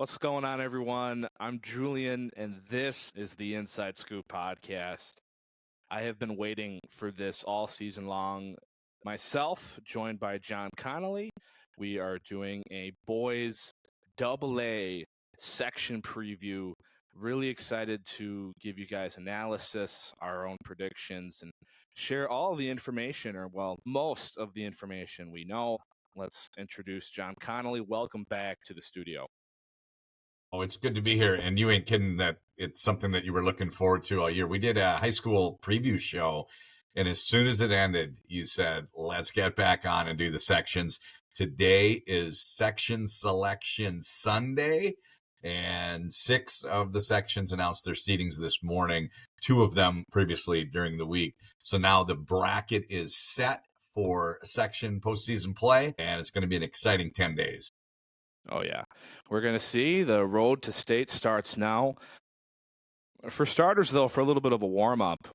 What's going on, everyone? I'm Julian, and this is the Inside Scoop podcast. I have been waiting for this all season long. Myself, joined by John Conley, we are doing a boys AA section preview. Really excited to give you guys analysis, our own predictions, and share all the information, or most of the information we know. Let's introduce John Conley. Welcome back to the studio. Oh, it's good to be here. And you ain't kidding that it's something that you were looking forward to all year. We did a high school preview show, and as soon as it ended, you said, let's get back on and do the sections. Today is Section Selection Sunday, and 6 of the sections announced their seedings this morning, 2 of them previously during the week. So now the bracket is set for section postseason play, and it's going to be an exciting 10 days. Oh, yeah. We're going to see the road to state starts now. For starters, though, for a little bit of a warm-up,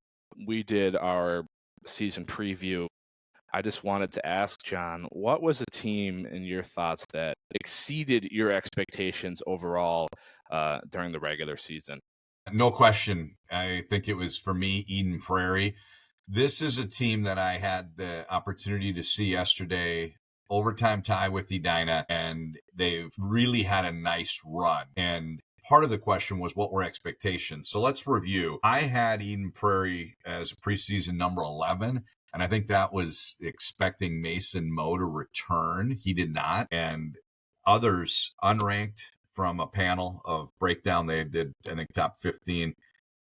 we did our season preview. I just wanted to ask, John, what was a team, in your thoughts, that exceeded your expectations overall during the regular season? No question. I think it was, for me, Eden Prairie. This is a team that I had the opportunity to see yesterday, overtime tie with Edina, and they've really had a nice run. And part of the question was, what were expectations? So let's review. I had Eden Prairie as a preseason number 11, and I think that was expecting Mason Moe to return. He did not. And others unranked from a panel of breakdown, they did, I think, top 15.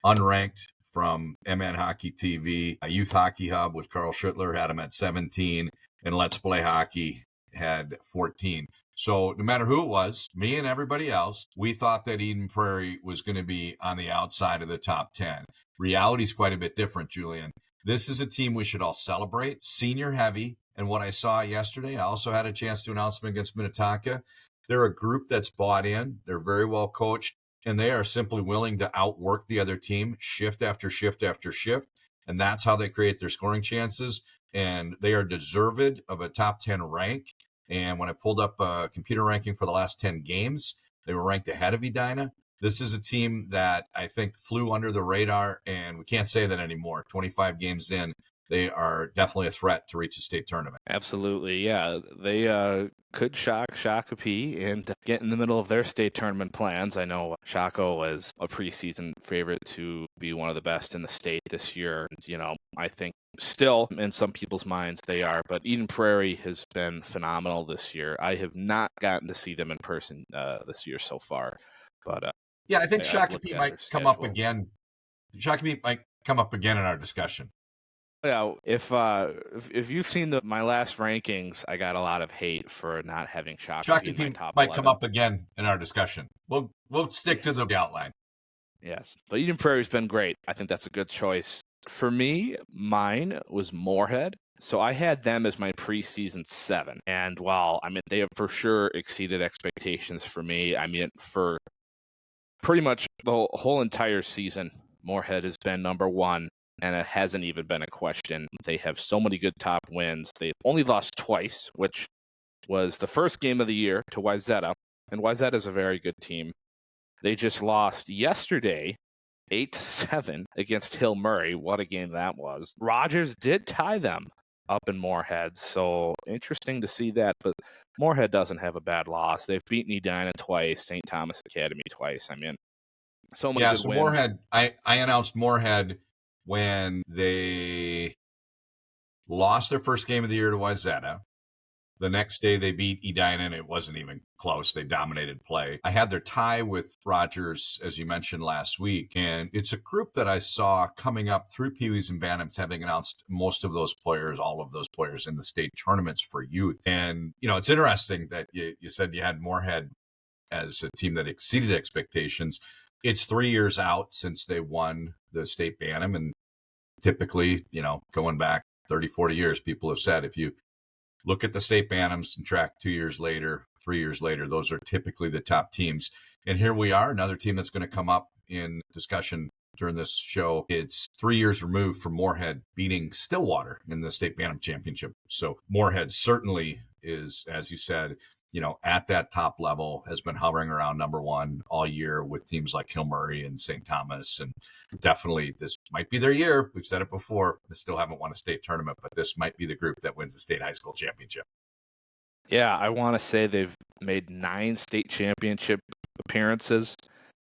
Unranked from MN Hockey TV, a Youth Hockey Hub with Carl Schuttler had him at 17. And Let's Play Hockey had 14. So no matter who it was, me and everybody else, we thought that Eden Prairie was going to be on the outside of the top 10. Reality is quite a bit different, Julian. This is a team we should all celebrate, senior heavy. And what I saw yesterday, I also had a chance to announce them against Minnetonka. They're a group that's bought in. They're very well coached, and they are simply willing to outwork the other team shift after shift after shift. And that's how they create their scoring chances. And they are deserved of a top 10 rank. And when I pulled up a computer ranking for the last 10 games, they were ranked ahead of Edina. This is a team that I think flew under the radar, and we can't say that anymore. 25 games in, they are definitely a threat to reach the state tournament. Absolutely, yeah. They could shock Shakopee and get in the middle of their state tournament plans. I know Shako was a preseason favorite to be one of the best in the state this year. I think still in some people's minds they are, but Eden Prairie has been phenomenal this year. I have not gotten to see them in person this year so far, but yeah, I think Shakopee might come up again. Shakopee might come up again in our discussion. Yeah, if you've seen my last rankings, I got a lot of hate for not having Shakopee in my top 11. Might come up again in our discussion. We'll stick to the outline. Yes, but Eden Prairie's been great. I think that's a good choice. For me, mine was Moorhead. So I had them as my preseason 7. And they have for sure exceeded expectations for me. For pretty much the whole entire season, Moorhead has been number 1. And it hasn't even been a question. They have so many good top wins. They've only lost twice, which was the first game of the year to Wayzata. And Wayzata is a very good team. They just lost yesterday 8-7 against Hill Murray. What a game that was. Rogers did tie them up in Moorhead, so interesting to see that. But Moorhead doesn't have a bad loss. They've beaten Edina twice, St. Thomas Academy twice. So many good wins. Moorhead, I announced Moorhead when they lost their first game of the year to Wayzata. The next day they beat Edina, and it wasn't even close. They dominated play. I had their tie with Rogers, as you mentioned last week, and it's a group that I saw coming up through Pee-wees and Bantams, having announced most of those players, all of those players in the state tournaments for youth. And, it's interesting that you said you had Moorhead as a team that exceeded expectations. It's 3 years out since they won the state Bantam, and typically, going back 30, 40 years, people have said if you look at the state Bantams and track 2 years later, 3 years later, those are typically the top teams. And here we are, another team that's going to come up in discussion during this show. It's 3 years removed from Moorhead beating Stillwater in the state Bantam championship. So Moorhead certainly is, as you said, at that top level, has been hovering around number one all year with teams like Kilmurray and St. Thomas. And definitely this might be their year. We've said it before. They still haven't won a state tournament, but this might be the group that wins the state high school championship. Yeah, I want to say they've made 9 state championship appearances,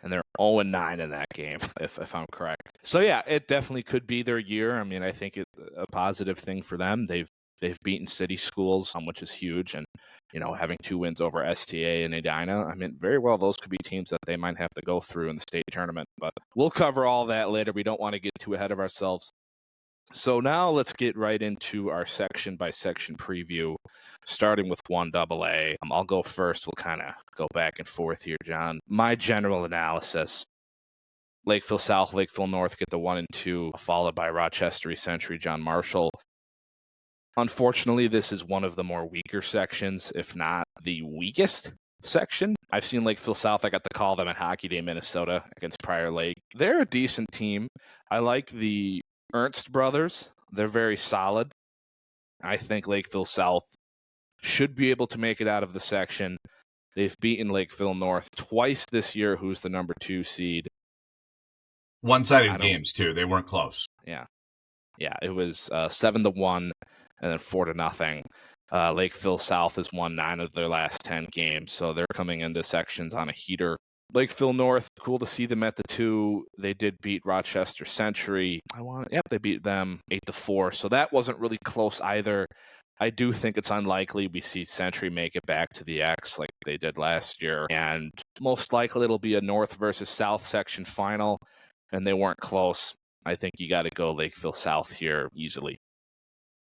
and they're 0-9 in that game, if I'm correct. So yeah, it definitely could be their year. I mean, I think it's a positive thing for them. They've beaten city schools, which is huge, and having 2 wins over STA and Edina. I mean, very well, those could be teams that they might have to go through in the state tournament. But we'll cover all that later. We don't want to get too ahead of ourselves. So now let's get right into our section by section preview, starting with 1AA. I'll go first. We'll kind of go back and forth here, John. My general analysis: Lakeville South, Lakeville North get the 1 and 2, followed by Rochester, Century, John Marshall. Unfortunately, this is one of the more weaker sections, if not the weakest section. I've seen Lakeville South. I got to call them at Hockey Day, Minnesota, against Prior Lake. They're a decent team. I like the Ernst brothers. They're very solid. I think Lakeville South should be able to make it out of the section. They've beaten Lakeville North twice this year, who's the number 2 seed. One-sided games, too. They weren't close. Yeah, it was 7-1 and then 4-0. Lakeville South has won 9 of their last 10 games, so they're coming into sections on a heater. Lakeville North, cool to see them at the 2. They did beat Rochester Century. They beat them 8-4, so that wasn't really close either. I do think it's unlikely we see Century make it back to the X like they did last year, and most likely it'll be a North versus South section final, and they weren't close. I think you got to go Lakeville South here easily.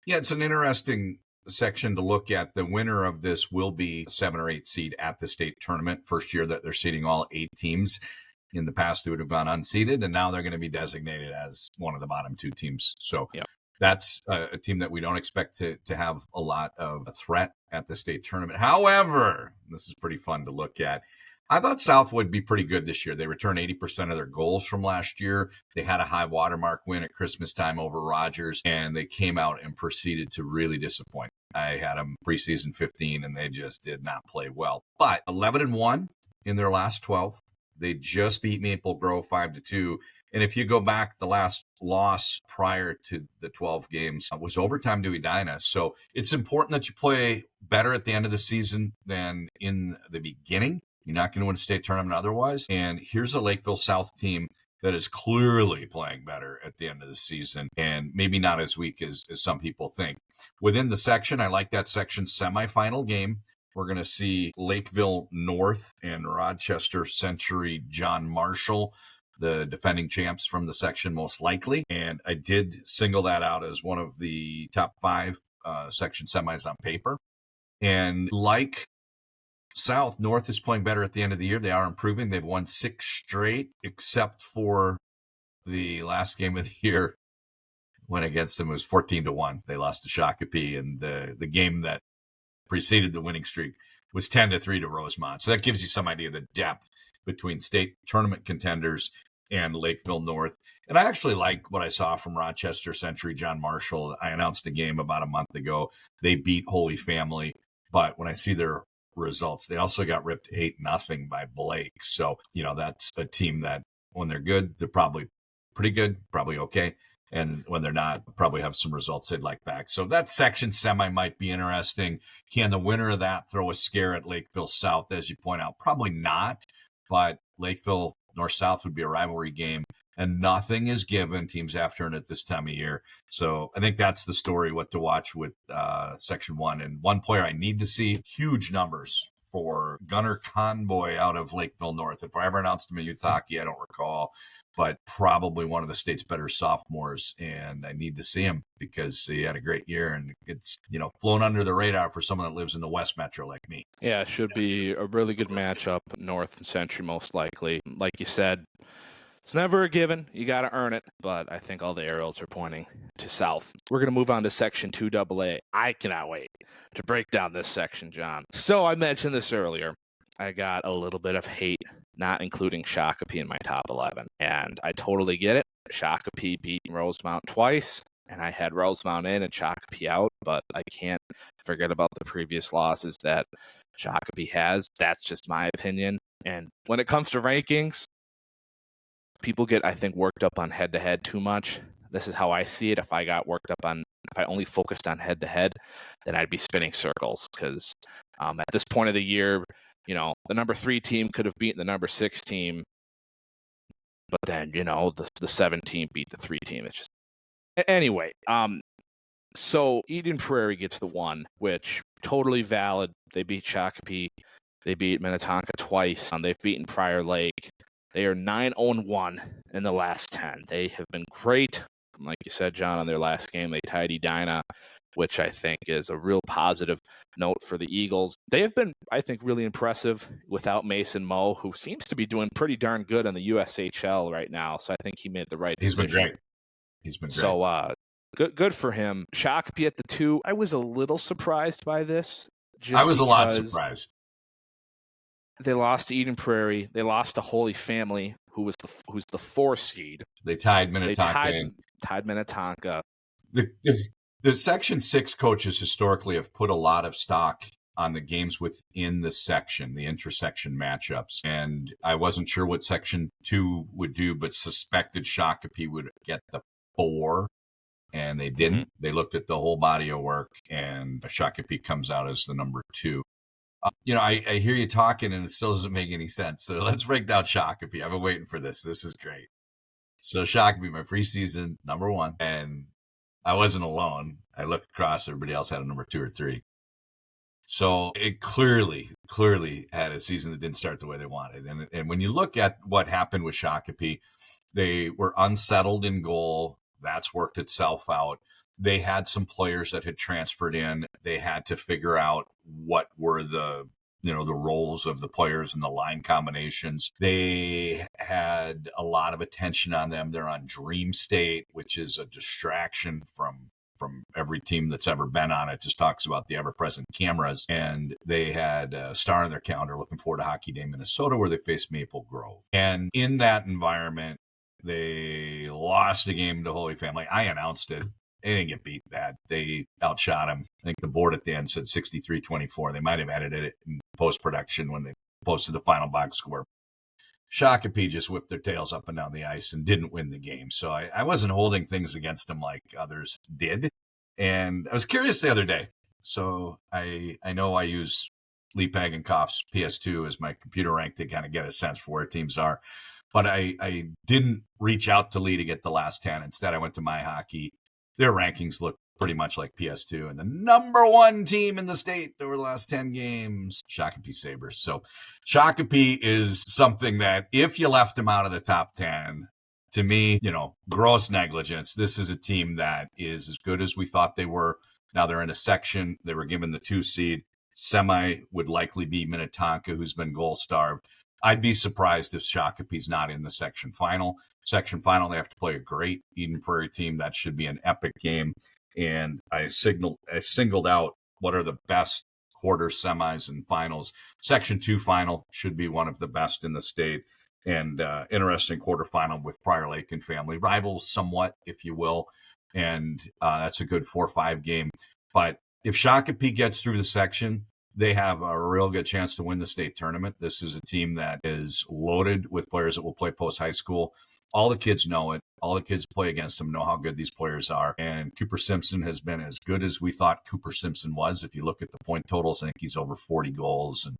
Yeah, it's an interesting section to look at. The winner of this will be 7 or 8 seed at the state tournament. First year that they're seeding all 8 teams. In the past, they would have gone unseeded, and now they're going to be designated as one of the bottom 2 teams. So that's a team that we don't expect to have a lot of a threat at the state tournament. However, this is pretty fun to look at. I thought South would be pretty good this year. They returned 80% of their goals from last year. They had a high watermark win at Christmas time over Rogers, and they came out and proceeded to really disappoint. I had them preseason 15, and they just did not play well. But 11-1 in their last 12. They just beat Maple Grove 5-2. And if you go back, the last loss prior to the 12 games was overtime to Edina. So it's important that you play better at the end of the season than in the beginning. You're not going to win a state tournament otherwise. And here's a Lakeville South team that is clearly playing better at the end of the season and maybe not as weak as some people think. Within the section, I like that section semifinal game. We're going to see Lakeville North and Rochester Century John Marshall, the defending champs from the section most likely. And I did single that out as one of the top 5 section semis on paper. And like South, North is playing better at the end of the year. They are improving. They've won 6 straight, except for the last game of the year when against them was 14-1. They lost to Shakopee, and the game that preceded the winning streak was 10-3 to Rosemont. So that gives you some idea of the depth between state tournament contenders and Lakeville North. And I actually like what I saw from Rochester Century John Marshall. I announced a game about a month ago. They beat Holy Family, but when I see their results, they also got ripped 8-0 by Blake. So, that's a team that when they're good, they're probably pretty good, probably okay. And when they're not, probably have some results they'd like back. So that section semi might be interesting. Can the winner of that throw a scare at Lakeville South, as you point out? Probably not, but Lakeville North-South would be a rivalry game, and nothing is given. Teams after it at this time of year. So I think that's the story, what to watch with Section 1. And one player I need to see, huge numbers for Gunnar Conboy out of Lakeville North. If I ever announced him in youth hockey, I don't recall, but probably one of the state's better sophomores. And I need to see him because he had a great year, and it's, flown under the radar for someone that lives in the West Metro like me. Yeah, it should be a really good matchup, North and Century most likely. Like you said, it's never a given. You got to earn it. But I think all the arrows are pointing to South. We're going to move on to Section 2AA. I cannot wait to break down this section, John. So I mentioned this earlier. I got a little bit of hate, not including Shakopee in my top 11. And I totally get it. Shakopee beat Rosemount twice, and I had Rosemount in and Shakopee out. but I can't forget about the previous losses that Shakopee has. That's just my opinion. And when it comes to rankings, people get, I think, worked up on head-to-head too much. This is how I see it. If I only focused on head-to-head, then I'd be spinning circles because at this point of the year, the number 3 team could have beaten the number 6 team, but then, the 7 team beat the 3 team. It's just anyway. So Eden Prairie gets the 1, which totally valid. They beat Shakopee. They beat Minnetonka twice. They've beaten Prior Lake. They are 9-1 in the last 10. They have been great. Like you said, John, on their last game, they tied Edina, which I think is a real positive note for the Eagles. They have been, I think, really impressive without Mason Moe, who seems to be doing pretty darn good on the USHL right now. So I think he made the right decision. He's been great. So good for him. Shakopee at the 2. I was a little surprised by this. I was a lot surprised. They lost to Eden Prairie. They lost to Holy Family, who's the 4 seed. They tied Minnetonka. Tied Minnetonka. The Section 6 coaches historically have put a lot of stock on the games within the section, the intersection matchups. And I wasn't sure what Section 2 would do, but suspected Shakopee would get the 4. And they didn't. Mm-hmm. They looked at the whole body of work, and Shakopee comes out as the number 2. I hear you talking, and it still doesn't make any sense. So let's break down Shakopee. I've been waiting for this. This is great. So Shakopee, my preseason number 1, and I wasn't alone. I looked across; everybody else had a number 2 or 3. So it clearly had a season that didn't start the way they wanted. And when you look at what happened with Shakopee, they were unsettled in goal. That's worked itself out. They had some players that had transferred in. They had to figure out what were the roles of the players and the line combinations. They had a lot of attention on them. They're on Dream State, which is a distraction from every team that's ever been on it. Just talks about the ever-present cameras. And they had a star on their calendar looking forward to Hockey Day Minnesota, where they faced Maple Grove. And in that environment, they lost a game to Holy Family. I announced it. They didn't get beat bad. They outshot them. I think the board at the end said 63-24. They might have edited it in post-production when they posted the final box score. Shakopee just whipped their tails up and down the ice and didn't win the game. So I wasn't holding things against them like others did. And I was curious the other day. So I know I use Lee Pagankoff's PS2 as my computer rank to kind of get a sense for where teams are. But I didn't reach out to Lee to get the last 10. Instead, I went to My Hockey. Their rankings look pretty much like PS2. And the number 1 team in the state over the last 10 games, Shakopee Sabres. So Shakopee is something that if you left them out of the top 10, to me, gross negligence. This is a team that is as good as we thought they were. Now they're in a section. They were given the 2 seed. Semi would likely be Minnetonka, who's been goal-starved. I'd be surprised if Shakopee's not in the section final. Section final, they have to play a great Eden Prairie team. That should be an epic game. And I singled out what are the best quarters, semis, and finals. Section 2 final should be one of the best in the state. And interesting quarterfinal with Prior Lake and Family. Rivals somewhat, if you will. And that's a good 4-5 game. But if Shakopee gets through the section, they have a real good chance to win the state tournament. This is a team that is loaded with players that will play post-high school. All the kids know it. All the kids play against them know how good these players are. And Cooper Simpson has been as good as we thought Cooper Simpson was. If you look at the point totals, I think he's over 40 goals and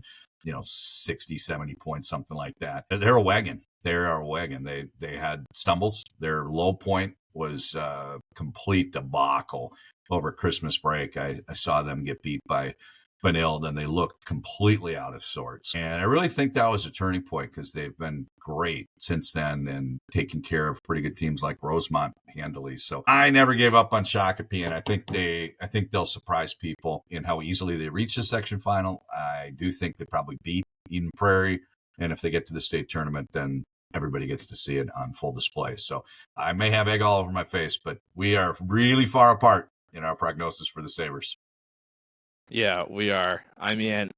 60, 70 points, something like that. They're a wagon. They are a wagon. They had stumbles. Their low point was a complete debacle over Christmas break. I saw them get beat by Benilde, and they looked completely out of sorts. And I really think that was a turning point because they've been great since then and taking care of pretty good teams like Rosemont handily. So I never gave up on Shakopee, and I think they'll surprise people in how easily they reach the section final. I do think they probably beat Eden Prairie, and if they get to the state tournament, then everybody gets to see it on full display. So I may have egg all over my face, but we are really far apart in our prognosis for the Sabres. Yeah, we are. I mean,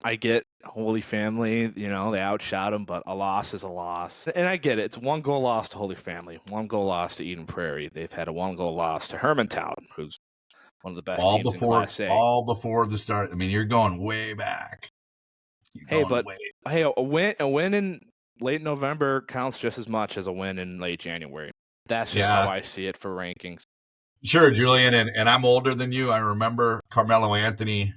I get Holy Family, they outshot them, but a loss is a loss. And I get it. It's 1-goal loss to Holy Family, 1-goal loss to Eden Prairie. They've had a 1-goal loss to Hermantown, who's one of the best teams in Class A. All before the start. I mean, you're going way back. Hey, a win in late November counts just as much as a win in late January. That's just how I see it for rankings. Sure, Julian, and I'm older than you. I remember Carmelo Anthony.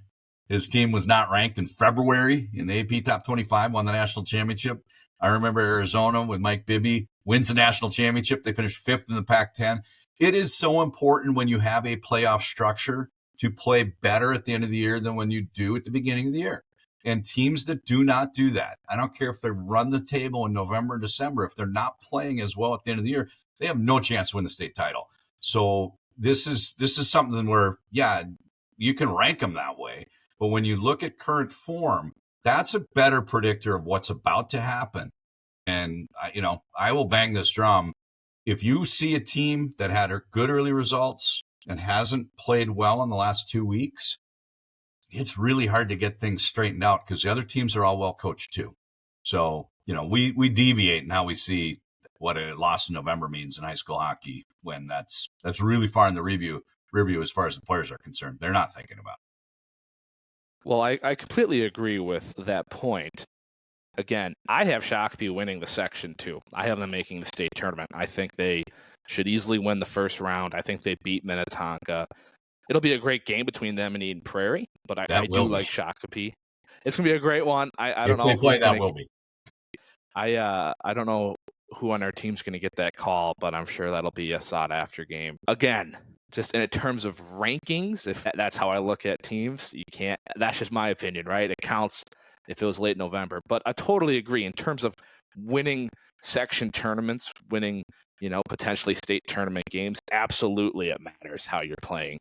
His team was not ranked in February in the AP Top 25, won the national championship. I remember Arizona with Mike Bibby wins the national championship. They finished 5th in the Pac-10. It is so important when you have a playoff structure to play better at the end of the year than when you do at the beginning of the year. And teams that do not do that, I don't care if they run the table in November and December, if they're not playing as well at the end of the year, they have no chance to win the state title. So this is something where, yeah, you can rank them that way. But when you look at current form, that's a better predictor of what's about to happen. And, I will bang this drum. If you see a team that had good early results and hasn't played well in the last 2 weeks, it's really hard to get things straightened out because the other teams are all well coached too. So, we deviate in how we see what a loss in November means in high school hockey when that's really far in the review as far as the players are concerned. They're not thinking about it. Well, I completely agree with that point. Again, I have Shakopee winning the section too. I have them making the state tournament. I think they should easily win the first round. I think they beat Minnetonka. It'll be a great game between them and Eden Prairie, but I do like Shakopee. It's gonna be a great one. I don't know. If they play, that will be. I don't know who on our team's going to get that call, but I'm sure that'll be a sought-after game. Again, just in terms of rankings, if that's how I look at teams, you can't. That's just my opinion, right? It counts if it was late November. But I totally agree in terms of winning section tournaments, winning, potentially state tournament games. Absolutely, it matters how you're playing,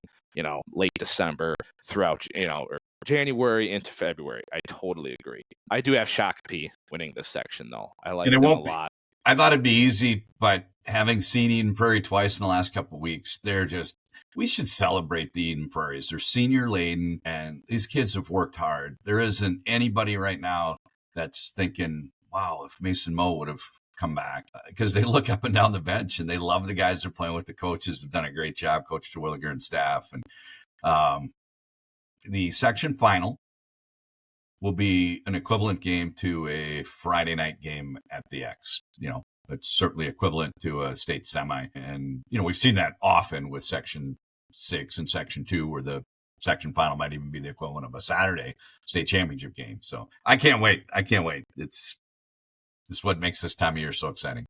late December throughout, or January into February. I totally agree. I do have Shakopee winning this section, though. I like them a lot. I thought it'd be easy, but having seen Eden Prairie twice in the last couple of weeks, we should celebrate the Eden Prairies. They're senior laden, and these kids have worked hard. There isn't anybody right now that's thinking, wow, if Mason Moe would have come back, because they look up and down the bench and they love the guys they're playing with. The coaches have done a great job, Coach Terwilliger and staff. And the section final will be an equivalent game to a Friday night game at the X. It's certainly equivalent to a state semi. And, we've seen that often with Section 6 and Section 2, where the section final might even be the equivalent of a Saturday state championship game. So I can't wait. It's what makes this time of year so exciting.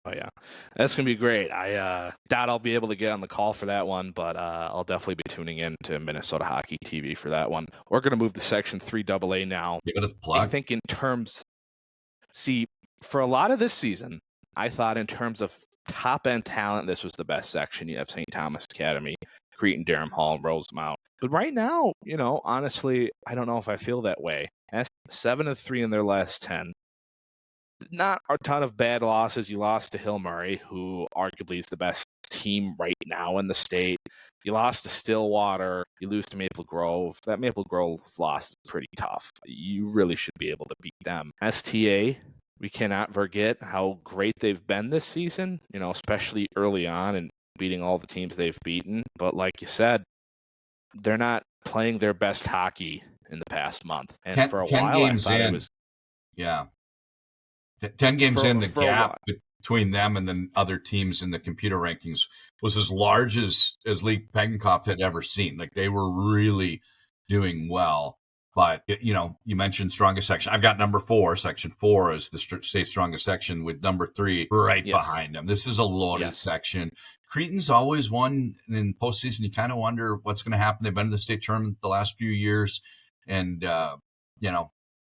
Oh, yeah. That's going to be great. I doubt I'll be able to get on the call for that one, but I'll definitely be tuning in to Minnesota Hockey TV for that one. We're going to move to Section 3 AA now. Give it a plug. I think for a lot of this season, I thought in terms of top-end talent, this was the best section. You have St. Thomas Academy, Cretin, Durham Hall, and Rosemount. But right now, honestly, I don't know if I feel that way. That's 7-3 in their last 10. Not a ton of bad losses. You lost to Hill Murray, who arguably is the best team right now in the state. You lost to Stillwater. You lose to Maple Grove. That Maple Grove loss is pretty tough. You really should be able to beat them. STA, we cannot forget how great they've been this season, especially early on and beating all the teams they've beaten. But like you said, they're not playing their best hockey in the past month. And for a while, I thought it was... Yeah. 10 games in, the gap between them and the other teams in the computer rankings was as large as Lee Pegenkopf had ever seen. Like, they were really doing well. But, you mentioned strongest section. I've got number 4. Section 4 is the state's strongest section with number 3 right behind them. This is a loaded section. Cretin's always won in postseason. You kind of wonder what's going to happen. They've been in the state tournament the last few years. And,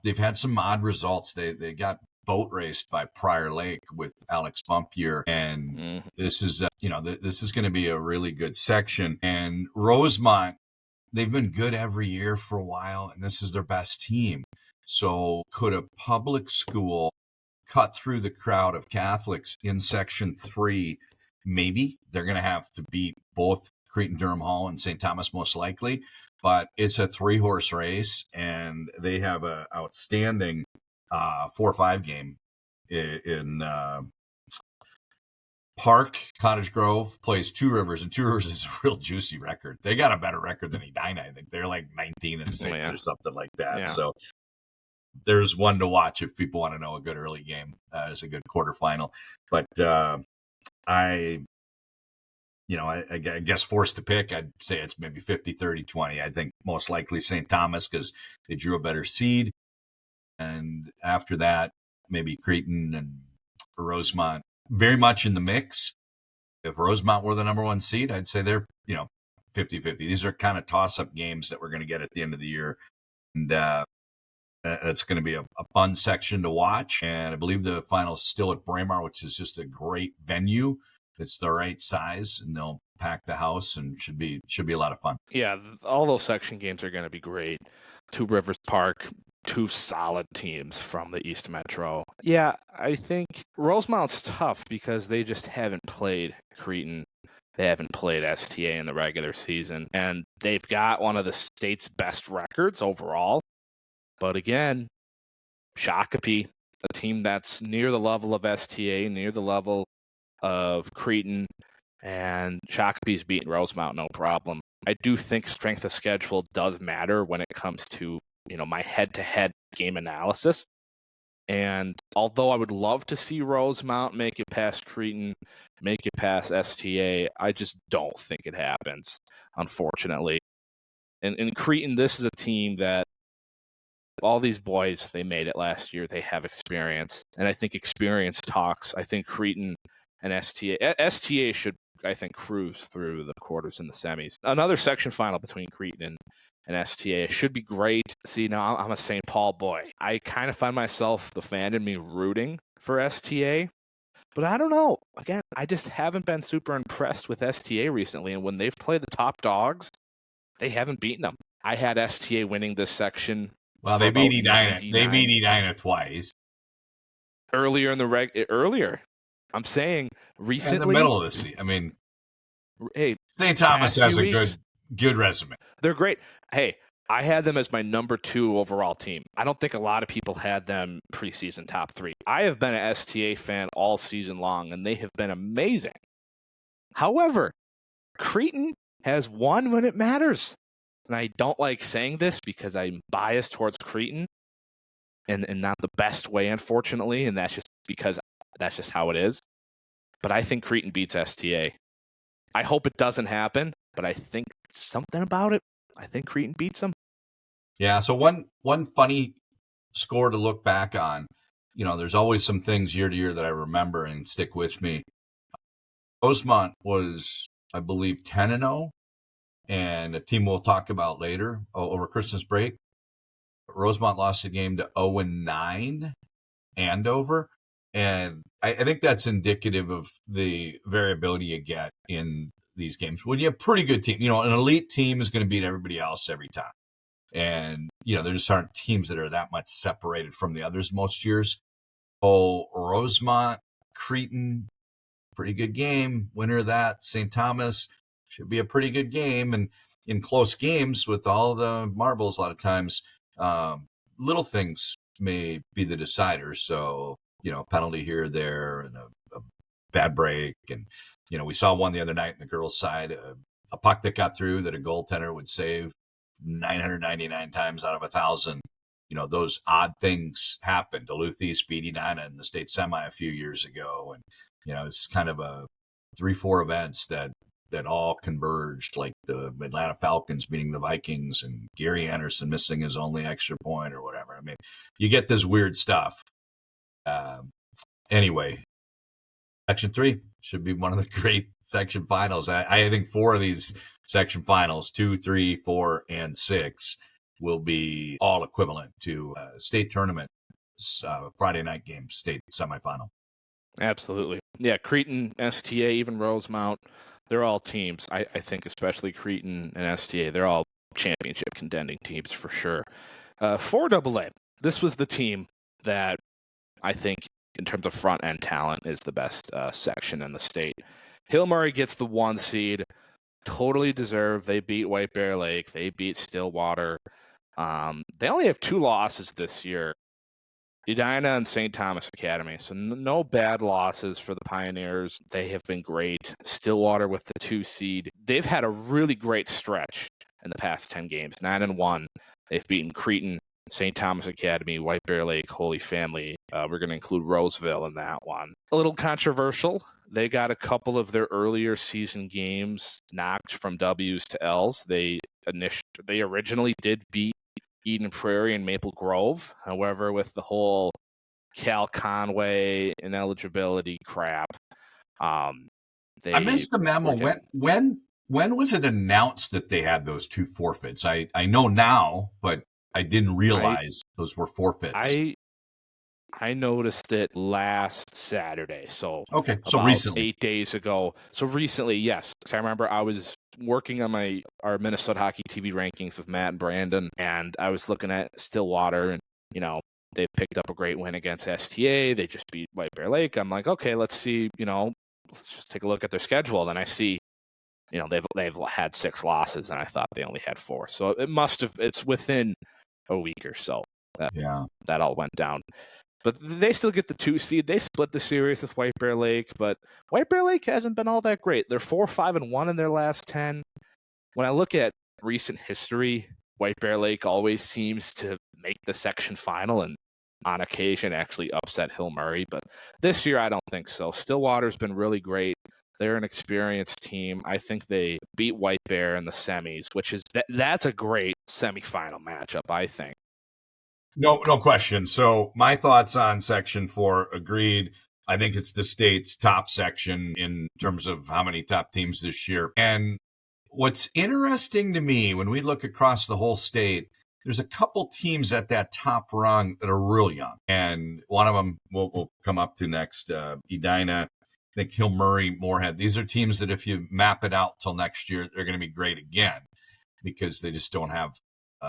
they've had some odd results. They got boat raced by Prior Lake with Alex Bumpier. And this is, this is going to be a really good section. And Rosemont, they've been good every year for a while, and this is their best team. So could a public school cut through the crowd of Catholics in Section 3? Maybe. They're going to have to beat both Cretin, Durham Hall, and St. Thomas most likely. But it's a 3-horse race, and they have an outstanding 4-5 game in Park, Cottage Grove plays Two Rivers, and Two Rivers is a real juicy record. They got a better record than Edina. I think they're like 19-6 or something like that. Yeah. So there's one to watch if people want to know a good early game. It's a good quarterfinal. But I guess forced to pick, I'd say it's maybe 50, 30, 20. I think most likely St. Thomas because they drew a better seed. And after that, maybe Cretin and Rosemont very much in the mix. If Rosemont were the number one seed, I'd say they're, 50-50. These are kind of toss-up games that we're going to get at the end of the year. And it's going to be a fun section to watch. And I believe the final's still at Braemar, which is just a great venue. It's the right size, and they'll pack the house and should be a lot of fun. Yeah, all those section games are going to be great. Two Rivers Park, two solid teams from the East Metro. Yeah, I think Rosemont's tough because they just haven't played Cretin. They haven't played STA in the regular season, and they've got one of the state's best records overall. But again, Shakopee, a team that's near the level of STA, near the level of Cretin, and Shakopee's beaten Rosemount no problem. I do think strength of schedule does matter when it comes to, my head-to-head game analysis. And although I would love to see Rosemount make it past Cretin, make it past STA, I just don't think it happens, unfortunately. And in Cretin, this is a team that all these boys, they made it last year. They have experience. And I think experience talks. I think Cretin and STA should, I think, cruise through the quarters and the semis. Another section final between Cretin and STA should be great. See, now I'm a St. Paul boy. I kind of find myself, the fan in me, rooting for STA. But I don't know. Again, I just haven't been super impressed with STA recently. And when they've played the top dogs, they haven't beaten them. I had STA winning this section. Well, they beat Edina. They beat Edina twice. Earlier in the earlier. I'm saying recently. In the middle of the season. I mean, hey, St. Thomas has a good resume. They're great. Hey, I had them as my number 2 overall team. I don't think a lot of people had them preseason top 3. I have been an STA fan all season long, and they have been amazing. However, Cretin has won when it matters. And I don't like saying this because I'm biased towards Cretin, and not the best way, unfortunately, and that's just because that's just how it is. But I think Cretin beats STA. I hope it doesn't happen, but I think something about it. I think Cretin beats them. Yeah, so one funny score to look back on, there's always some things year to year that I remember and stick with me. Rosemont was, I believe, 10-0, and a team we'll talk about later over Christmas break. Rosemont lost the game to 0-9 Andover. And I think that's indicative of the variability you get in these games. When you have a pretty good team, an elite team is going to beat everybody else every time. And, there just aren't teams that are that much separated from the others most years. Oh, Rosemont, Cretin, pretty good game. Winner of that, St. Thomas, should be a pretty good game. And in close games with all the marbles, a lot of times, little things may be the decider. So, penalty here or there, and a bad break. And, we saw one the other night in the girls' side, a puck that got through that a goaltender would save 999 times out of 1,000. Those odd things happen. Duluth East beat Edina in the state semi a few years ago. And, it's kind of a 3-4 events that all converged, like the Atlanta Falcons beating the Vikings and Gary Anderson missing his only extra point or whatever. I mean, you get this weird stuff. Anyway, Section 3 should be one of the great section finals. I think 4 of these section finals, 2, 3, 4, and 6, will be all equivalent to state tournament Friday night game, state semifinal. Absolutely. Yeah, Cretin, STA, even Rosemount, they're all teams. I think especially Cretin and STA, they're all championship contending teams for sure. 4AA, this was the team that I think in terms of front-end talent is the best section in the state. Hill Murray gets the 1 seed. Totally deserved. They beat White Bear Lake. They beat Stillwater. They only have 2 losses this year. Edina and St. Thomas Academy. So no bad losses for the Pioneers. They have been great. Stillwater with the 2 seed. They've had a really great stretch in the past 10 games, 9-1. They've beaten Cretin, St. Thomas Academy, White Bear Lake, Holy Family. We're going to include Roseville in that one. A little controversial. They got a couple of their earlier season games knocked from W's to L's. They originally did beat Eden Prairie and Maple Grove. However, with the whole Cal Conway ineligibility crap, I missed the memo. When was it announced that they had those 2 forfeits? I know now, but I didn't realize those were forfeits. I noticed it last Saturday, so okay, so about recently, 8 days ago. So recently, yes. I remember I was working on our Minnesota Hockey TV rankings with Matt and Brandon, and I was looking at Stillwater, and they picked up a great win against STA. They just beat White Bear Lake. I'm like, okay, let's see. Let's just take a look at their schedule. Then I see, they've had 6 losses, and I thought they only had 4. So it's within a week or so that all went down. But they still get the 2 seed. They split the series with White Bear Lake, but White Bear Lake hasn't been all that great. They're 4-5-1 in their last 10. When I look at recent history, White Bear Lake always seems to make the section final and on occasion actually upset Hill Murray. But this year, I don't think so. Stillwater's been really great. They're an experienced team. I think they beat White Bear in the semis, which is that's a great semifinal matchup, I think. No question. So my thoughts on Section 4, agreed. I think it's the state's top section in terms of how many top teams this year. And what's interesting to me when we look across the whole state, there's a couple teams at that top rung that are real young. And one of them we'll come up to next, Edina, I think Hill Murray, Moorhead. These are teams that if you map it out till next year, they're going to be great again because they just don't have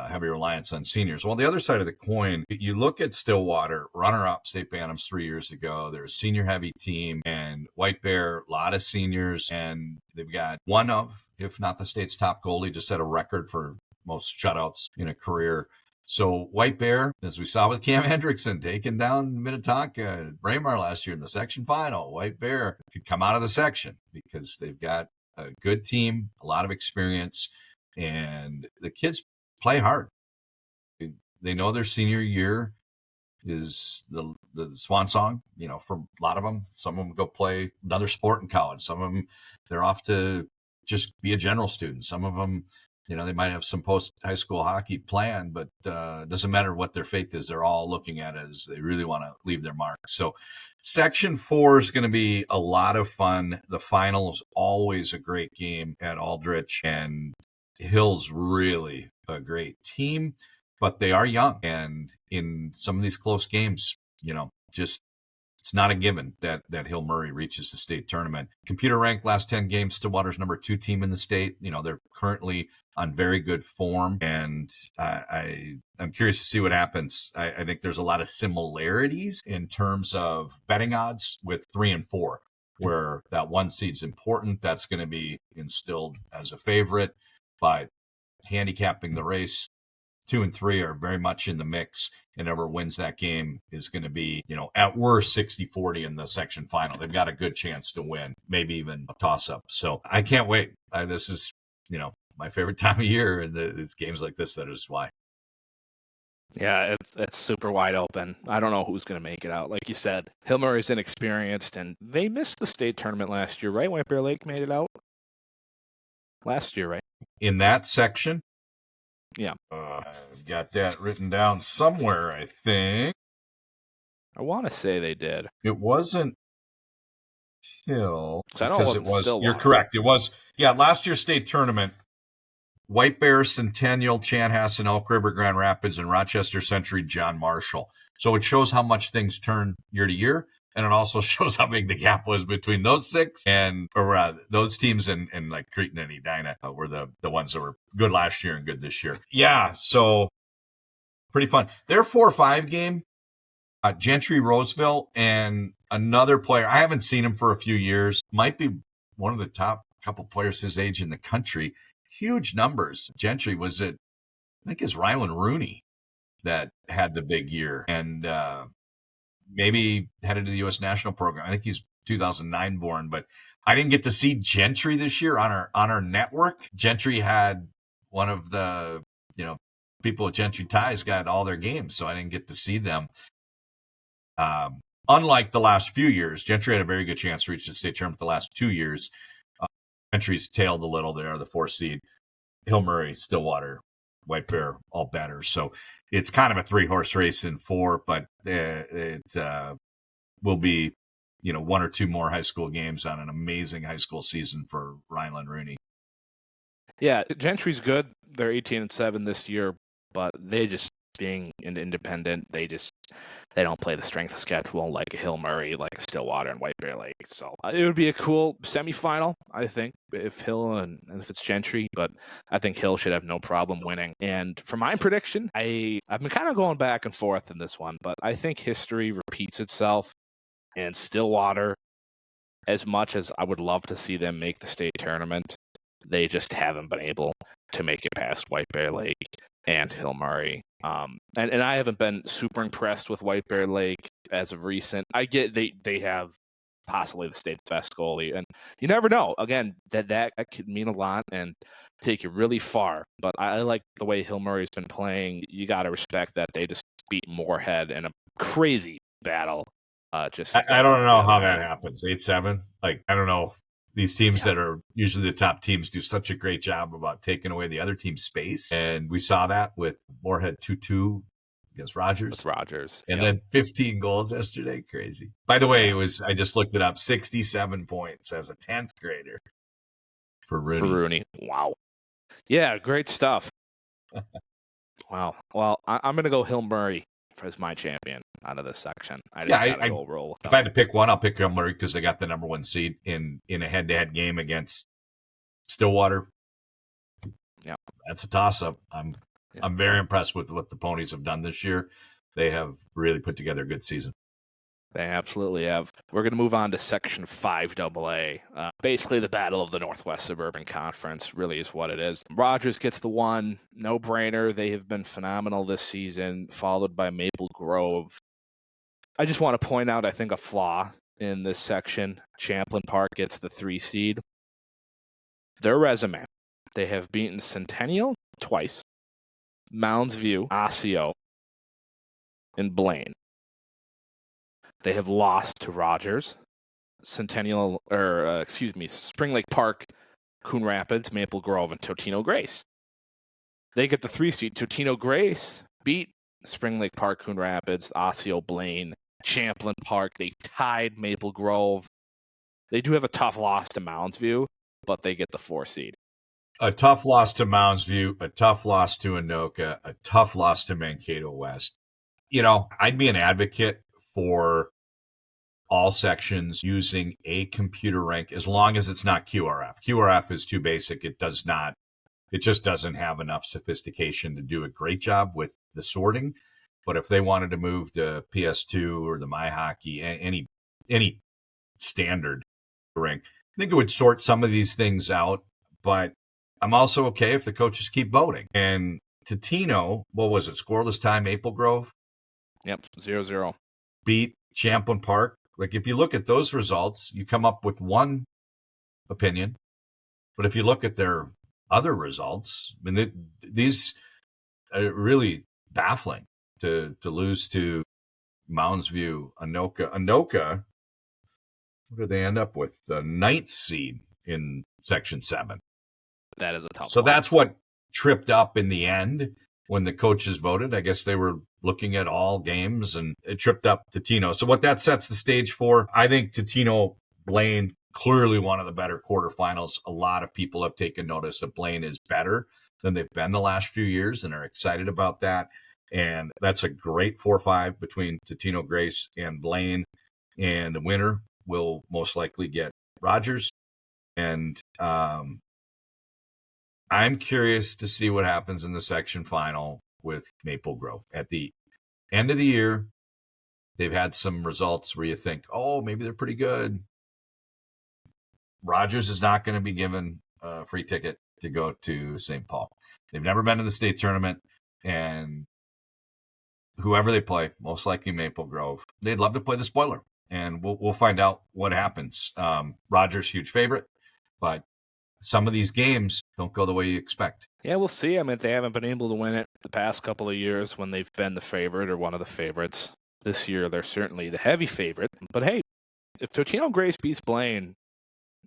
heavy reliance on seniors. Well, the other side of the coin, you look at Stillwater, runner-up state bantams 3 years ago. They're a senior-heavy team, and White Bear, a lot of seniors, and they've got one of, if not the state's top goalie, just set a record for most shutouts in a career. So White Bear, as we saw with Cam Hendrickson taking down Minnetonka, Braemar last year in the section final, White Bear could come out of the section because they've got a good team, a lot of experience, and the kids play hard. They know their senior year is the swan song, for a lot of them. Some of them go play another sport in college. Some of them, they're off to just be a general student. Some of them, they might have some post-high school hockey plan, but it doesn't matter what their faith is. They're all looking at it as they really want to leave their mark. So Section 4 is going to be a lot of fun. The final is always a great game at Aldrich, and Hill's really a great team, but they are young. And in some of these close games, just it's not a given that Hill Murray reaches the state tournament. Computer ranked last 10 games, Stillwater's number 2 team in the state. They're currently on very good form, and I'm curious to see what happens. I think there's a lot of similarities in terms of betting odds with 3 and 4, where that 1 seed's important. That's going to be instilled as a favorite, but handicapping the race, 2 and 3 are very much in the mix, and whoever wins that game is going to be, at worst 60-40 in the section final. They've got a good chance to win, maybe even a toss-up. So I can't wait. This is, my favorite time of year, and it's games like this that is why. Yeah, it's super wide open. I don't know who's going to make it out. Like you said, Hill Murray's inexperienced, and they missed the state tournament last year, right? White Bear Lake made it out last year, right? In that section? Yeah. I've got that written down somewhere, I think. I want to say they did. It wasn't Hill. I know it was You're correct. It was, last year's state tournament, White Bear, Centennial, Chanhassen, Elk River, Grand Rapids, and Rochester Century, John Marshall. So it shows how much things turn year to year. And it also shows how big the gap was between those 6 those teams and like Cretin and Edina were the ones that were good last year and good this year. Yeah, so pretty fun. Their 4-5 game, Gentry Roseville, and another player, I haven't seen him for a few years, might be one of the top couple players his age in the country. Huge numbers. Gentry was I think it's Rylan Rooney that had the big year. And maybe headed to the U.S. national program. I think he's 2009 born, but I didn't get to see Gentry this year on our network. Gentry had one of the, people at Gentry Ties got all their games, so I didn't get to see them. Unlike the last few years, Gentry had a very good chance to reach the state tournament the last 2 years. Gentry's tailed a little there, the 4th seed. Hill Murray, Stillwater, White Bear, all better. So it's kind of a 3-horse race in 4, but it will be, 1 or 2 more high school games on an amazing high school season for Rhineland Rooney. Yeah, Gentry's good. They're 18-7 this year, but they just, being an independent, they don't play the strength of schedule like a Hill Murray, like a Stillwater and White Bear Lake. So it would be a cool semifinal, I think, if Hill and if it's Gentry, but I think Hill should have no problem winning. And for my prediction, I've been kind of going back and forth in this one, but I think history repeats itself, and Stillwater, as much as I would love to see them make the state tournament, they just haven't been able to make it past White Bear Lake and Hill Murray. And I haven't been super impressed with White Bear Lake as of recent. I get they have possibly the state's best goalie, and you never know. Again, that could mean a lot and take you really far. But I like the way Hill Murray's been playing. You got to respect that they just beat Moorhead in a crazy battle. I don't know how that happens. 8-7. Like, I don't know. These teams that are usually the top teams do such a great job about taking away the other team's space. And we saw that with Moorhead 2-2 against Rogers. And then 15 goals yesterday. Crazy. By the way, I just looked it up, 67 points as a 10th grader for Rooney. Wow. Yeah, great stuff. Wow. Well, I'm going to go Hill Murray as my champion out of this section. I go roll with them. If I had to pick one, I'll pick Hill Murray because they got the number 1 seed in a head-to-head game against Stillwater. Yeah, that's a toss-up. I'm very impressed with what the Ponies have done this year. They have really put together a good season. They absolutely have. We're going to move on to Section 5 AA. Basically, the battle of the Northwest Suburban Conference really is what it is. Rogers gets the one, no-brainer. They have been phenomenal this season, followed by Maple Grove. I just want to point out, I think, a flaw in this section. Champlin Park gets the 3 seed. Their resume, they have beaten Centennial twice, Mounds View, Osseo, and Blaine. They have lost to Rogers, Spring Lake Park, Coon Rapids, Maple Grove, and Totino Grace. They get the 3 seed. Totino Grace beat Spring Lake Park, Coon Rapids, Osseo, Blaine, Champlin Park. They tied Maple Grove. They do have a tough loss to Mounds View, but they get the 4 seed. A tough loss to Mounds View, a tough loss to Anoka, a tough loss to Mankato West. I'd be an advocate for all sections using a computer rank as long as it's not QRF. QRF is too basic. It just doesn't have enough sophistication to do a great job with the sorting. But if they wanted to move to PS2 or the MyHockey, any standard rank, I think it would sort some of these things out. But I'm also okay if the coaches keep voting. And Totino, what was it? Scoreless tie, Maple Grove? Yep, 0-0. Beat Champlin Park. Like, if you look at those results, you come up with one opinion. But if you look at their other results, I mean, these are really baffling to lose to Mounds View, Anoka. Anoka, what did they end up with? The 9th seed in Section 7. That is a tough So one. that's what tripped up in the end when the coaches voted. I guess they were looking at all games and it tripped up Totino. So what that sets the stage for, I think Totino, Blaine, clearly one of the better quarterfinals. A lot of people have taken notice that Blaine is better than they've been the last few years and are excited about that. And that's a great 4-5 between Totino Grace and Blaine. And the winner will most likely get Rogers. And I'm curious to see what happens in the section final with Maple Grove. At the end of the year, they've had some results where you think, oh, maybe they're pretty good. Rogers is not going to be given a free ticket to go to St. Paul. They've never been to the state tournament, and whoever they play, most likely Maple Grove, they'd love to play the spoiler, and we'll find out what happens. Rogers, huge favorite, but some of these games don't go the way you expect. Yeah, we'll see. I mean, they haven't been able to win it the past couple of years when they've been the favorite or one of the favorites. This year, they're certainly the heavy favorite. But hey, if Totino Grace beats Blaine,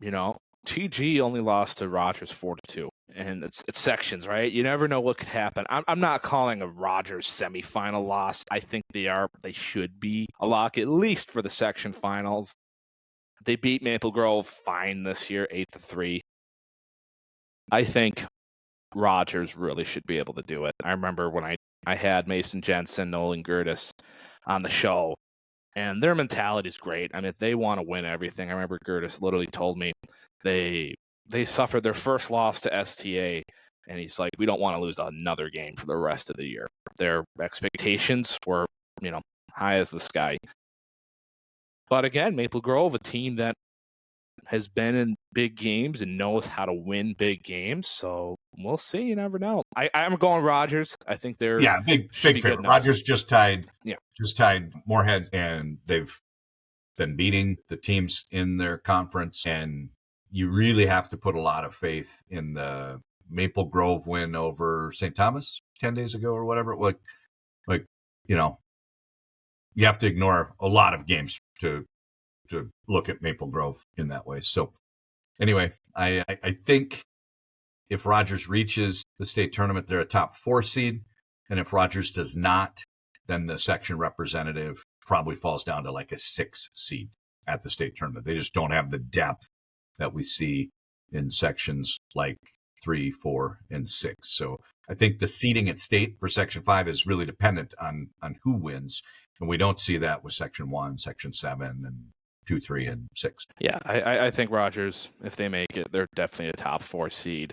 TG only lost to Rogers 4-2. And it's sections, right? You never know what could happen. I'm not calling a Rogers semifinal loss. I think they should be a lock, at least for the section finals. They beat Maple Grove fine this year, 8-3. I think Rogers really should be able to do it. I remember when I had Mason Jensen, Nolan Gertis on the show, and their mentality is great. I mean, they want to win everything. I remember Gertis literally told me they suffered their first loss to STA, and he's like, we don't want to lose another game for the rest of the year. Their expectations were, high as the sky. But again, Maple Grove, a team that has been in big games and knows how to win big games. So we'll see. You never know. I'm going Rogers. I think they're big favorite. Rogers just tied Moorhead, and they've been beating the teams in their conference. And you really have to put a lot of faith in the Maple Grove win over St. Thomas 10 days ago or whatever. You have to ignore a lot of games to look at Maple Grove in that way. So anyway, I think if Rogers reaches the state tournament, they're a top 4 seed. And if Rogers does not, then the section representative probably falls down to like a 6 seed at the state tournament. They just don't have the depth that we see in sections like 3, 4, and 6. So I think the seeding at state for section 5 is really dependent on who wins. And we don't see that with section 1, section 7, and 2, 3, and 6. Yeah, I think Rogers, if they make it, they're definitely a top 4 seed.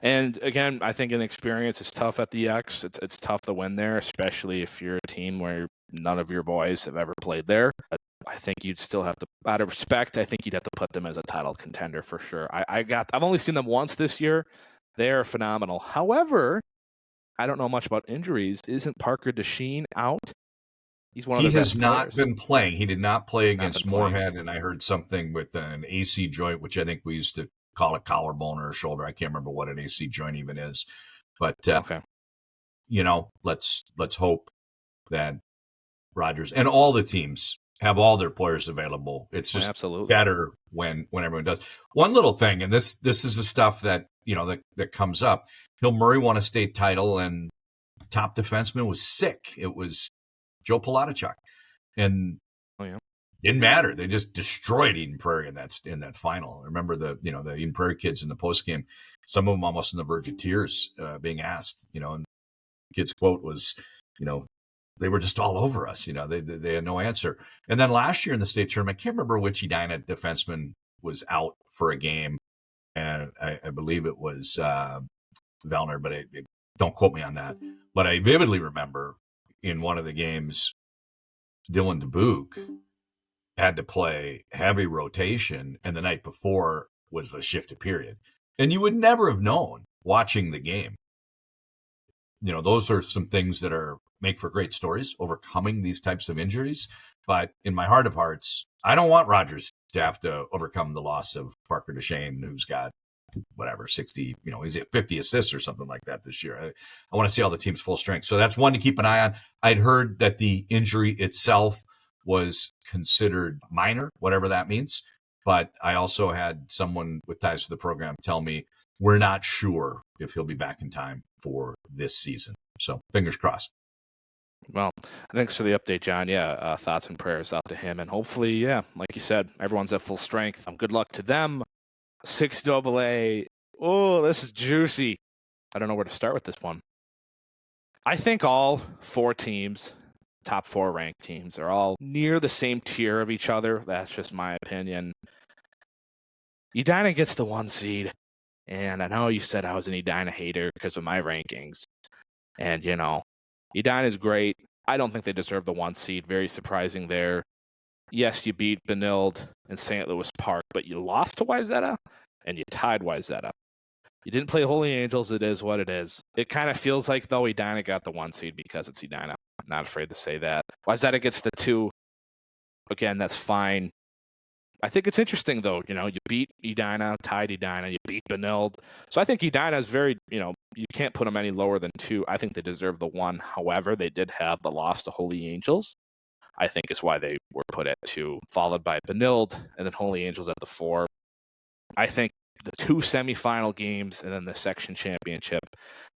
And again, I think inexperience is tough at the X. It's tough to win there, especially if you're a team where none of your boys have ever played there. But I think you'd still have to, out of respect, I think you'd have to put them as a title contender for sure. I've only seen them once this year. They're phenomenal. However, I don't know much about injuries. Isn't Parker DeSheen out? He's one of the best players. He has not been playing. He did not play against Moorhead, and I heard something with an AC joint, which I think we used to call a collarbone or a shoulder. I can't remember what an AC joint even is. But, okay. Let's hope that Rogers and all the teams have all their players available. It's just absolutely better when everyone does. One little thing, and this is the stuff that, that comes up. Hill Murray won a state title, and top defenseman was sick. It was Joe Polatichuk, and didn't matter. They just destroyed Eden Prairie in that final. I remember the Eden Prairie kids in the post game, some of them almost on the verge of tears, being asked. And the kid's quote was, they were just all over us. They had no answer. And then last year in the state tournament, I can't remember which Edina defenseman was out for a game, and I believe it was Vellner, but don't quote me on that. But I vividly remember in one of the games, Dylan DeBook had to play heavy rotation, and the night before was a shifted period. And you would never have known watching the game. Those are some things that make for great stories, overcoming these types of injuries. But in my heart of hearts, I don't want Rogers to have to overcome the loss of Parker DeShane, who's got 60, he's at 50 assists or something like that this year. I want to see all the team's full strength. So that's one to keep an eye on. I'd heard that the injury itself was considered minor, whatever that means. But I also had someone with ties to the program tell me we're not sure if he'll be back in time for this season. So fingers crossed. Well, thanks for the update, John. Yeah, thoughts and prayers out to him. And hopefully, like you said, everyone's at full strength. Good luck to them. 6AA. Oh, this is juicy. I don't know where to start with this one. I think all 4 teams, top 4 ranked teams, are all near the same tier of each other. That's just my opinion. Edina gets the 1 seed. And I know you said I was an Edina hater because of my rankings. And, Edina is great. I don't think they deserve the 1 seed. Very surprising there. Yes, you beat Benilde and St. Louis Park, but you lost to Wayzata and you tied Wayzata. You didn't play Holy Angels. It is what it is. It kind of feels like, though, Edina got the 1 seed because it's Edina. I'm not afraid to say that. Wayzata gets the 2. Again, that's fine. I think it's interesting, though. You beat Edina, tied Edina, you beat Benilde. So I think Edina is very, you can't put them any lower than 2. I think they deserve the 1. However, they did have the loss to Holy Angels. I think is why they were put at 2, followed by Benilde, and then Holy Angels at the 4. I think the 2 semifinal games and then the section championship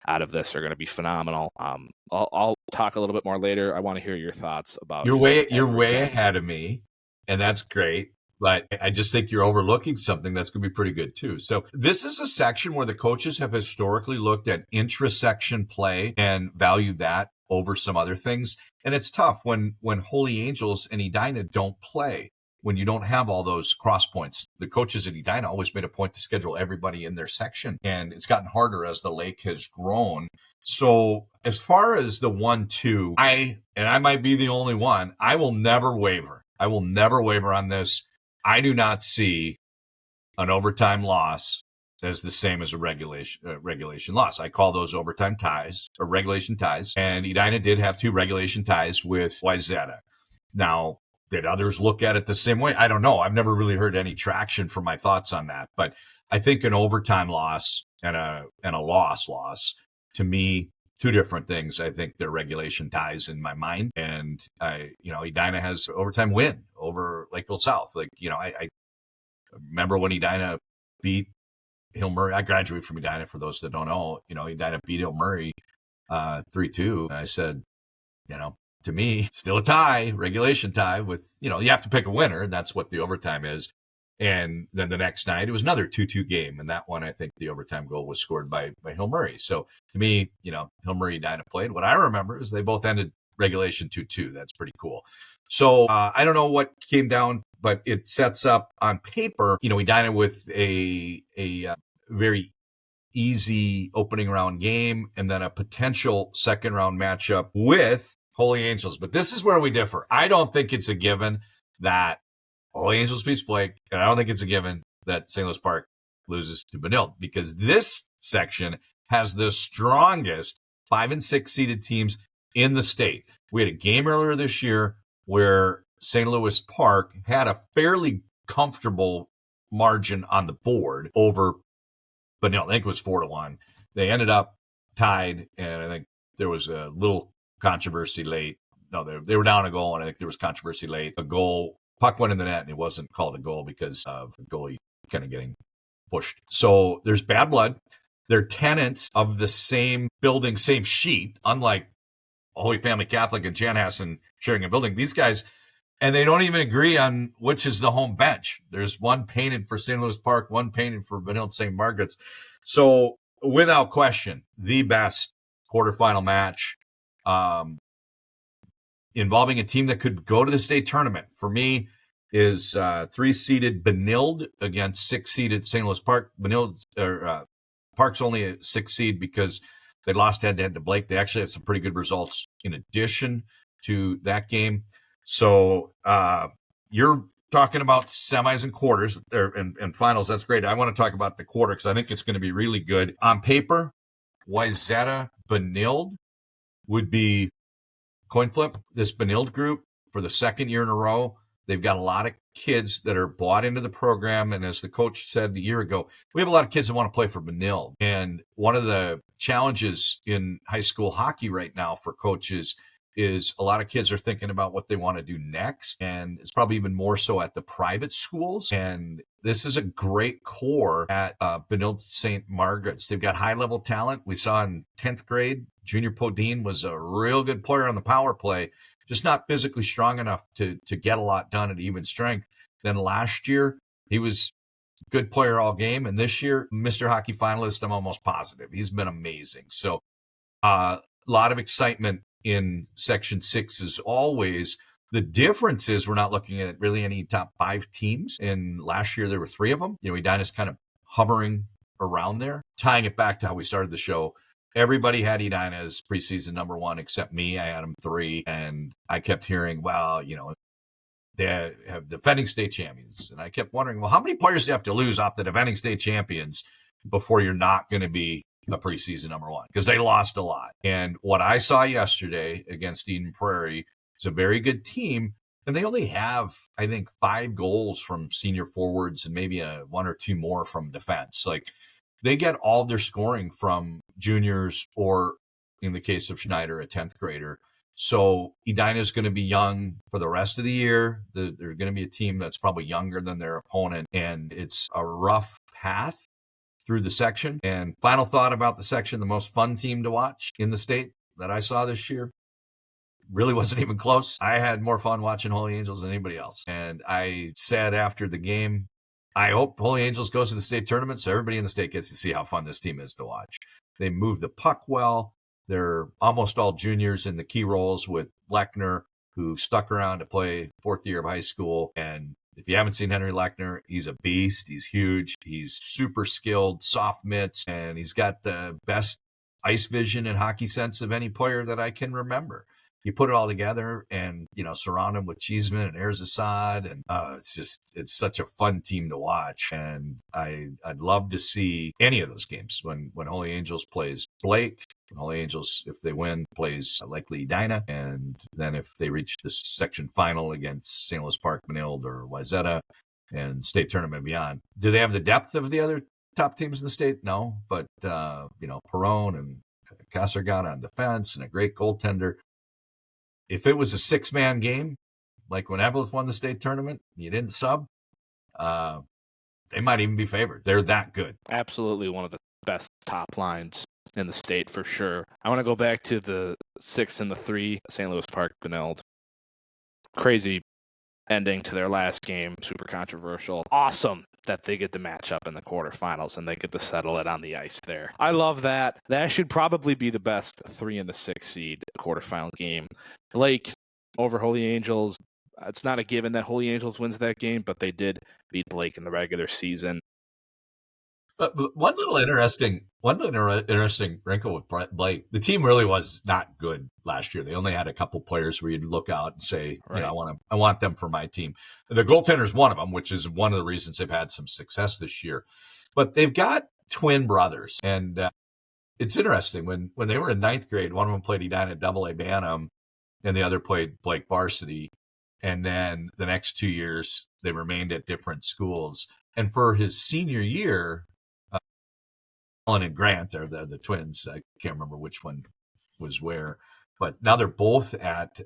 out of this are going to be phenomenal. I'll talk a little bit more later. I want to hear your thoughts about. You're way ahead of me, and that's great. But I just think you're overlooking something that's going to be pretty good too. So this is a section where the coaches have historically looked at intra-section play and valued that over some other things. And it's tough when Holy Angels and Edina don't play, when you don't have all those cross points. The coaches at Edina always made a point to schedule everybody in their section, and it's gotten harder as the lake has grown. So as far as the 1-2, I might be the only one, I will never waver. I will never waver on this. I do not see an overtime loss as the same as a regulation loss. I call those overtime ties or regulation ties. And Edina did have 2 regulation ties with Wayzata. Now, did others look at it the same way? I don't know. I've never really heard any traction for my thoughts on that. But I think an overtime loss and a loss, to me, 2 different things. I think they're regulation ties in my mind. And Edina has overtime win over Lakeville South. I remember when Edina beat Hill Murray. I graduated from Edina, for those that don't know. Edina beat Hill Murray 3-2. And I said, to me, still a tie, regulation tie with, you have to pick a winner, and that's what the overtime is. And then the next night, it was another 2-2 game. And that one, I think the overtime goal was scored by Hill Murray. So to me, Hill Murray and Edina played. What I remember is they both ended regulation 2-2. That's pretty cool. So I don't know what came down, but it sets up on paper, Edina with a very easy opening round game and then a potential second round matchup with Holy Angels. But this is where we differ. I don't think it's a given that Holy Angels beats Blake, and I don't think it's a given that St. Louis Park loses to Benilde, because this section has the strongest 5 and 6 seeded teams in the state. We had a game earlier this year where St. Louis Park had a fairly comfortable margin on the board over Benilde. I think it was 4-1. They ended up tied, and I think there was a little controversy late. No, they were down a goal, and I think there was controversy late. Puck went in the net, and it wasn't called a goal because of the goalie kind of getting pushed. So there's bad blood. They're tenants of the same building, same sheet, unlike Holy Family Catholic and Chanhassen sharing a building. These guys, and they don't even agree on which is the home bench. There's one painted for St. Louis Park, one painted for Benilde St. Margaret's. So without question, the best quarterfinal match involving a team that could go to the state tournament for me is 3-seeded Benilde against 6-seeded St. Louis Park. Park's only a 6 seed because they lost head-to-head to Blake. They actually have some pretty good results in addition to that game. So you're talking about semis and quarters and finals. That's great. I want to talk about the quarter because I think it's going to be really good. On paper, Wayzata Benilde would be coin flip. This Benilde group, for the second year in a row, they've got a lot of kids that are bought into the program. And as the coach said a year ago, we have a lot of kids that want to play for Benilde. And one of the challenges in high school hockey right now for coaches is a lot of kids are thinking about what they want to do next. And it's probably even more so at the private schools. And this is a great core at Benilde St. Margaret's. They've got high-level talent. We saw in 10th grade, Junior Podine was a real good player on the power play, just not physically strong enough to get a lot done at even strength. Then last year, he was a good player all game. And this year, Mr. Hockey finalist, I'm almost positive. He's been amazing. So a lot of excitement in Section 6 as always. The difference is we're not looking at really any top 5 teams. And last year, there were 3 of them. Edina's kind of hovering around there. Tying it back to how we started the show, everybody had Edina as preseason number 1 except me. I had them 3. And I kept hearing, they have defending state champions. And I kept wondering, how many players do you have to lose off the defending state champions before you're not going to be a preseason number one, because they lost a lot. And what I saw yesterday against Eden Prairie is a very good team. And they only have, I think, 5 goals from senior forwards and maybe 1 or 2 more from defense. Like, they get all their scoring from juniors, or in the case of Schneider, a 10th grader. So Edina is going to be young for the rest of the year. They're going to be a team that's probably younger than their opponent, and it's a rough path through the section. And final thought about the section, the most fun team to watch in the state that I saw this year really wasn't even close. I had more fun watching Holy Angels than anybody else. And I said after the game, I hope Holy Angels goes to the state tournament so everybody in the state gets to see how fun this team is to watch. They move the puck well. They're almost all juniors in the key roles, with Lechner, who stuck around to play 4th year of high school. And if you haven't seen Henry Lechner, he's a beast. He's huge. He's super skilled, soft mitts, and he's got the best ice vision and hockey sense of any player that I can remember. You put it all together and, surround him with Cheeseman and Erzasad. And it's such a fun team to watch. And I'd love to see any of those games when Holy Angels plays Blake. Holy Angels, if they win, plays likely Edina. And then if they reach the section final against St. Louis Park, Manilde, or Wayzata, and state tournament and beyond. Do they have the depth of the other top teams in the state? No. But, Perone and Kassergat on defense and a great goaltender. If it was a 6-man game, like when Evelyn won the state tournament, you didn't sub, they might even be favored. They're that good. Absolutely one of the best top lines in the state for sure. I want to go back to the 6 and the 3, St. Louis Park, Benilde. Crazy ending to their last game, super controversial. Awesome that they get the matchup in the quarterfinals and they get to settle it on the ice there. I love that. That should probably be the best 3 and the 6 seed quarterfinal game. Blake over Holy Angels. It's not a given that Holy Angels wins that game, but they did beat Blake in the regular season. But one little interesting wrinkle with Blake, the team really was not good last year. They only had a couple players where you'd look out and say, right, I want them for my team. The goaltender's one of them, which is one of the reasons they've had some success this year. But they've got twin brothers, and it's interesting. When they were in 9th grade, one of them played Edina at AA Bantam, and the other played Blake varsity. And then the next 2 years, they remained at different schools. And for his senior year, Alan and Grant are the twins. I can't remember which one was where, but now they're both at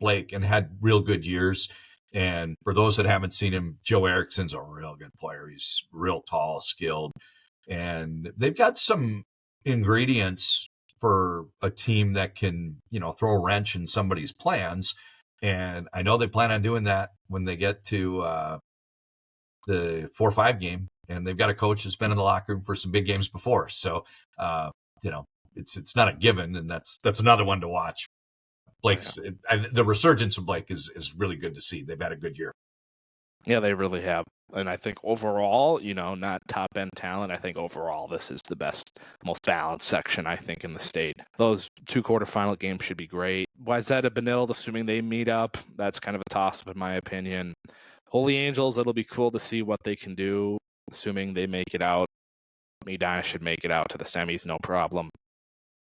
Blake and had real good years. And for those that haven't seen him, Joe Erickson's a real good player. He's real tall, skilled, and they've got some ingredients for a team that can, throw a wrench in somebody's plans. And I know they plan on doing that when they get to the 4-5 game. And they've got a coach that's been in the locker room for some big games before. So, it's not a given, and that's another one to watch. Blake's the resurgence of Blake is really good to see. They've had a good year. Yeah, they really have. And I think overall, not top-end talent, I think overall this is the best, most balanced section, I think, in the state. Those 2 quarterfinal games should be great. Wayzata, Benilde, assuming they meet up, that's kind of a toss-up in my opinion. Holy Angels, it'll be cool to see what they can do, assuming they make it out. Edina should make it out to the semis, no problem.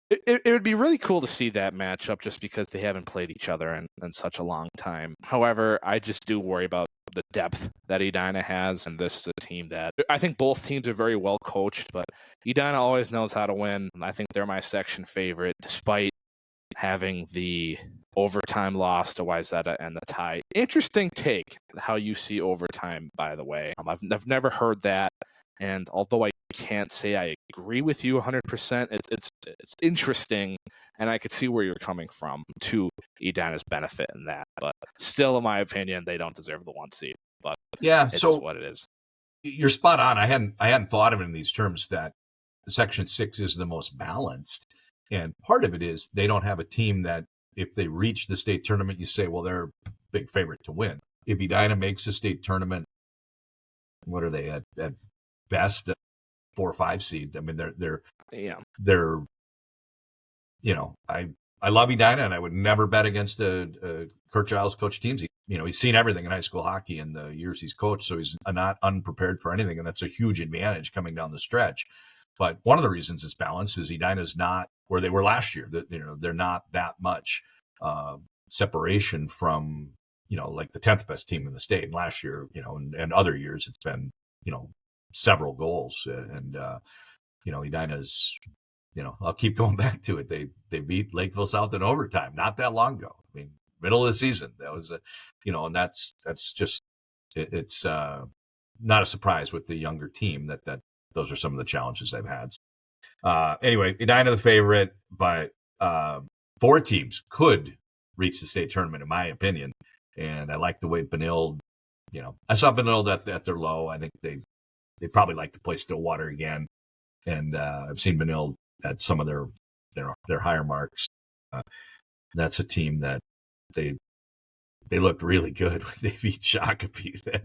It would be really cool to see that matchup just because they haven't played each other in such a long time. However, I just do worry about the depth that Edina has, and this is a team that I think both teams are very well coached, but Edina always knows how to win. I think they're my section favorite, despite having the overtime loss to Wayzata and the tie. Interesting take how you see overtime, by the way. I've never heard that, and although I can't say I agree with you 100%, it's interesting, and I could see where you're coming from to Edina's benefit in that. But still, in my opinion, they don't deserve the 1 seed. But yeah, it so is what it is. You're spot on. I hadn't thought of it in these terms, that Section 6 is the most balanced. And part of it is they don't have a team that if they reach the state tournament, you say, well, they're a big favorite to win. If Edina makes a state tournament, what are they at best? 4 or 5 seed. I mean, they're I I love Edina, and I would never bet against a Kurt Giles coach teams. He's seen everything in high school hockey in the years he's coached, so he's not unprepared for anything, and that's a huge advantage coming down the stretch. But one of the reasons it's balanced is Edina's not where they were last year. That they're not that much separation from like the 10th best team in the state. And last year, and other years, it's been several goals, and Edina's. I'll keep going back to it. They beat Lakeville South in overtime not that long ago. I mean, middle of the season. That was and that's just it's not a surprise with the younger team that those are some of the challenges they've had. Anyway, Edina the favorite, but 4 teams could reach the state tournament, in my opinion. And I like the way Benilde, I saw Benilde at their low. I think they probably like to play Stillwater again. And I've seen Benilde at some of their higher marks. That's a team that they looked really good when they beat Shakopee.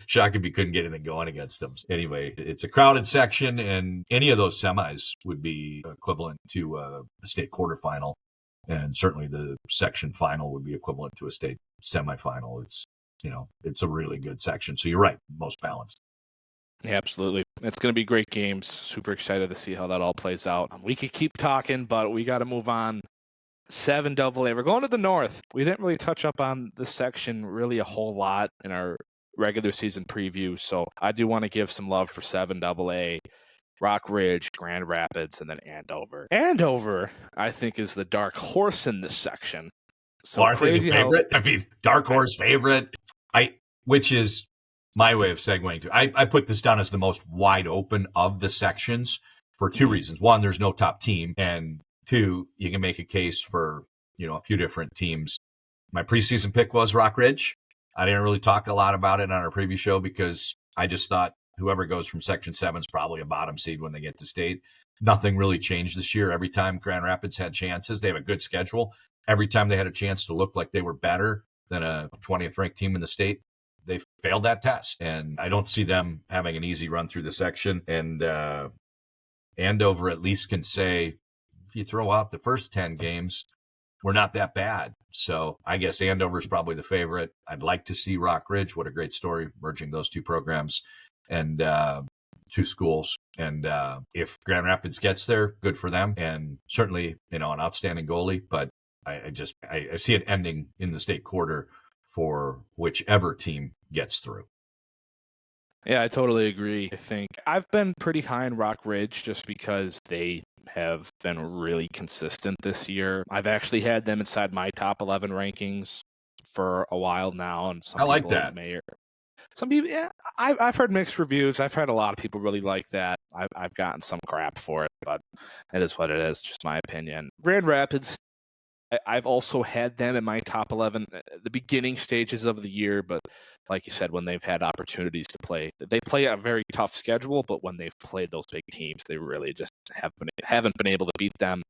Shakopee couldn't get anything going against them. Anyway, it's a crowded section, and any of those semis would be equivalent to a state quarterfinal, and certainly the section final would be equivalent to a state semifinal. It's a really good section. So you're right, most balanced. Yeah, absolutely. It's going to be great games. Super excited to see how that all plays out. We could keep talking, but we got to move on. 7AA. We're going to the north. We didn't really touch up on this section really a whole lot in our regular season preview, so I do want to give some love for 7AA. Rock Ridge, Grand Rapids, and then Andover. Andover, I think, is the dark horse in this section. So crazy favorite. Dark horse favorite. Which is my way of segueing to. I put this down as the most wide open of the sections for 2 reasons. One, there's no top team, and 2, you can make a case for a few different teams. My preseason pick was Rock Ridge. I didn't really talk a lot about it on our preview show because I just thought whoever goes from Section 7 is probably a bottom seed when they get to state. Nothing really changed this year. Every time Grand Rapids had chances, they have a good schedule. Every time they had a chance to look like they were better than a 20th ranked team in the state, they failed that test. And I don't see them having an easy run through the section. And Andover at least can say, if you throw out the first 10 games, we're not that bad. So I guess Andover is probably the favorite. I'd like to see Rock Ridge. What a great story, merging those 2 programs and 2 schools. And if Grand Rapids gets there, good for them. And certainly, an outstanding goalie. But I see it ending in the state quarter for whichever team gets through. Yeah, I totally agree. I think I've been pretty high in Rock Ridge just because they have been really consistent this year. I've actually had them inside my top 11 rankings for a while now, and I like that. Some people, yeah, I've heard mixed reviews. I've heard a lot of people really like that. I've gotten some crap for it, but it is what it is. Just my opinion. Grand Rapids, I've also had them in my top 11 at the beginning stages of the year, but like you said, when they've had opportunities to play, they play a very tough schedule, but when they've played those big teams, they really just haven't been able to beat them.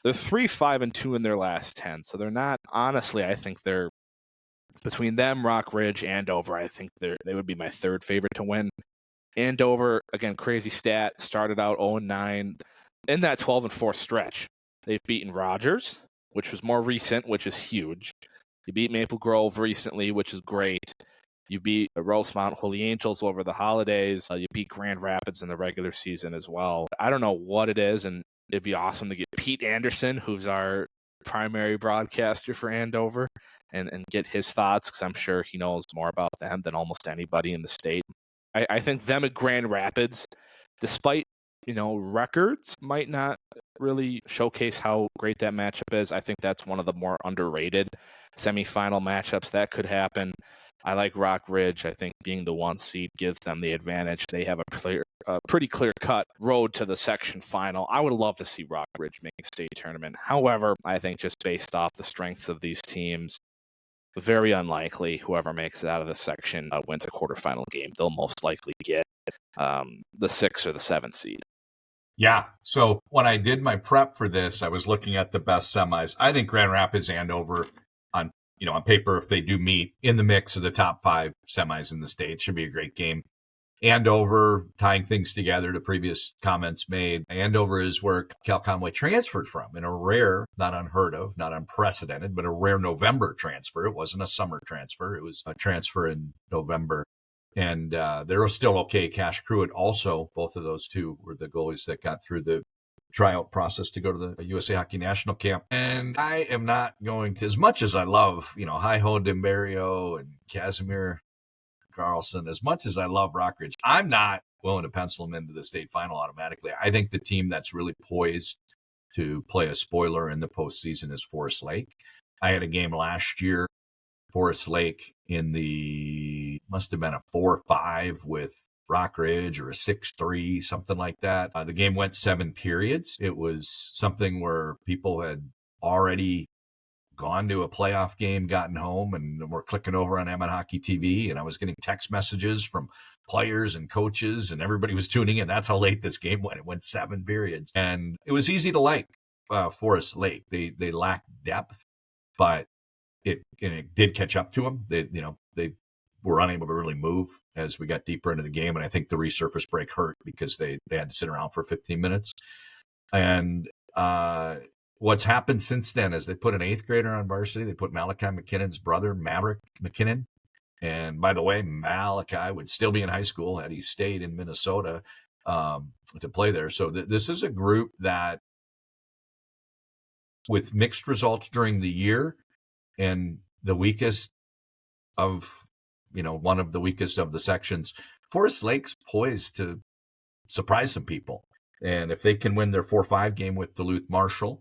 They're 3-5-2 in their last 10, so they're not, honestly, I think they're, between them, Rock Ridge, Andover, I think they would be my 3rd favorite to win. Andover, again, crazy stat, started out 0-9. In that 12-4 stretch, they've beaten Rogers, which was more recent, which is huge. You beat Maple Grove recently, which is great. You beat Rosemount Holy Angels over the holidays. You beat Grand Rapids in the regular season as well. I don't know what it is, and it'd be awesome to get Pete Anderson, who's our primary broadcaster for Andover, and get his thoughts, because I'm sure he knows more about them than almost anybody in the state. I think them at Grand Rapids, despite records might not really showcase how great that matchup is. I think that's one of the more underrated semifinal matchups that could happen. I like Rock Ridge. I think being the 1 seed gives them the advantage. They have a pretty clear-cut road to the section final. I would love to see Rock Ridge make a state tournament. However, I think just based off the strengths of these teams, very unlikely whoever makes it out of the section wins a quarterfinal game. They'll most likely get the 6 or the 7 seed. Yeah. So when I did my prep for this, I was looking at the best semis. I think Grand Rapids, Andover, on paper, if they do meet in the mix of the top 5 semis in the state, should be a great game. Andover, tying things together to previous comments made. Andover is where Cal Conway transferred from in a rare, not unheard of, not unprecedented, but a rare November transfer. It wasn't a summer transfer. It was a transfer in November. And there was still okay. Cash Cruitt also, both of those two were the goalies that got through the tryout process to go to the USA Hockey National Camp. And I am not going to, as much as I love, Hi-Ho Dimberio and Casimir Carlson, as much as I love Rockridge, I'm not willing to pencil them into the state final automatically. I think the team that's really poised to play a spoiler in the postseason is Forest Lake. I had a game last year, Forest Lake, in the, must have been a 4-5 with Rockridge, or a 6-3, something like that. The game went 7 periods. It was something where people had already gone to a playoff game, gotten home, and were clicking over on Emmett Hockey TV, and I was getting text messages from players and coaches, and everybody was tuning in. That's how late this game went. It went 7 periods, and it was easy to like Forest Lake. They lacked depth, but it did catch up to them. They were unable to really move as we got deeper into the game, and I think the resurface break hurt because they had to sit around for 15 minutes. And what's happened since then is they put an 8th grader on varsity. They put Malachi McKinnon's brother, Maverick McKinnon. And by the way, Malachi would still be in high school had he stayed in Minnesota to play there. So this is a group that, with mixed results during the year and the weakest of, one of the weakest of the sections, Forest Lake's poised to surprise some people. And if they can win their 4-5 game with Duluth Marshall,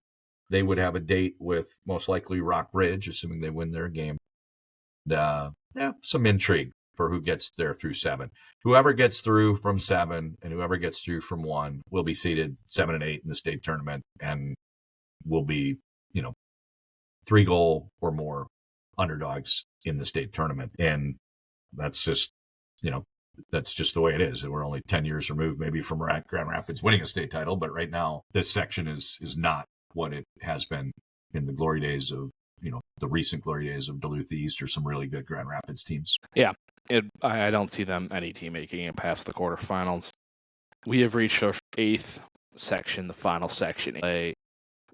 they would have a date with most likely Rock Ridge, assuming they win their game. Some intrigue for who gets there through 7. Whoever gets through from 7 and whoever gets through from 1 will be seeded 7 and 8 in the state tournament, and will be, 3-goal or more underdogs in the state tournament. And that's just, that's just the way it is. And we're only 10 years removed maybe from Grand Rapids winning a state title. But right now, this section is not what it has been in the glory days of, the recent glory days of Duluth East, or some really good Grand Rapids teams. Yeah, I don't see any team making it past the quarterfinals. We have reached our 8th section, the final section.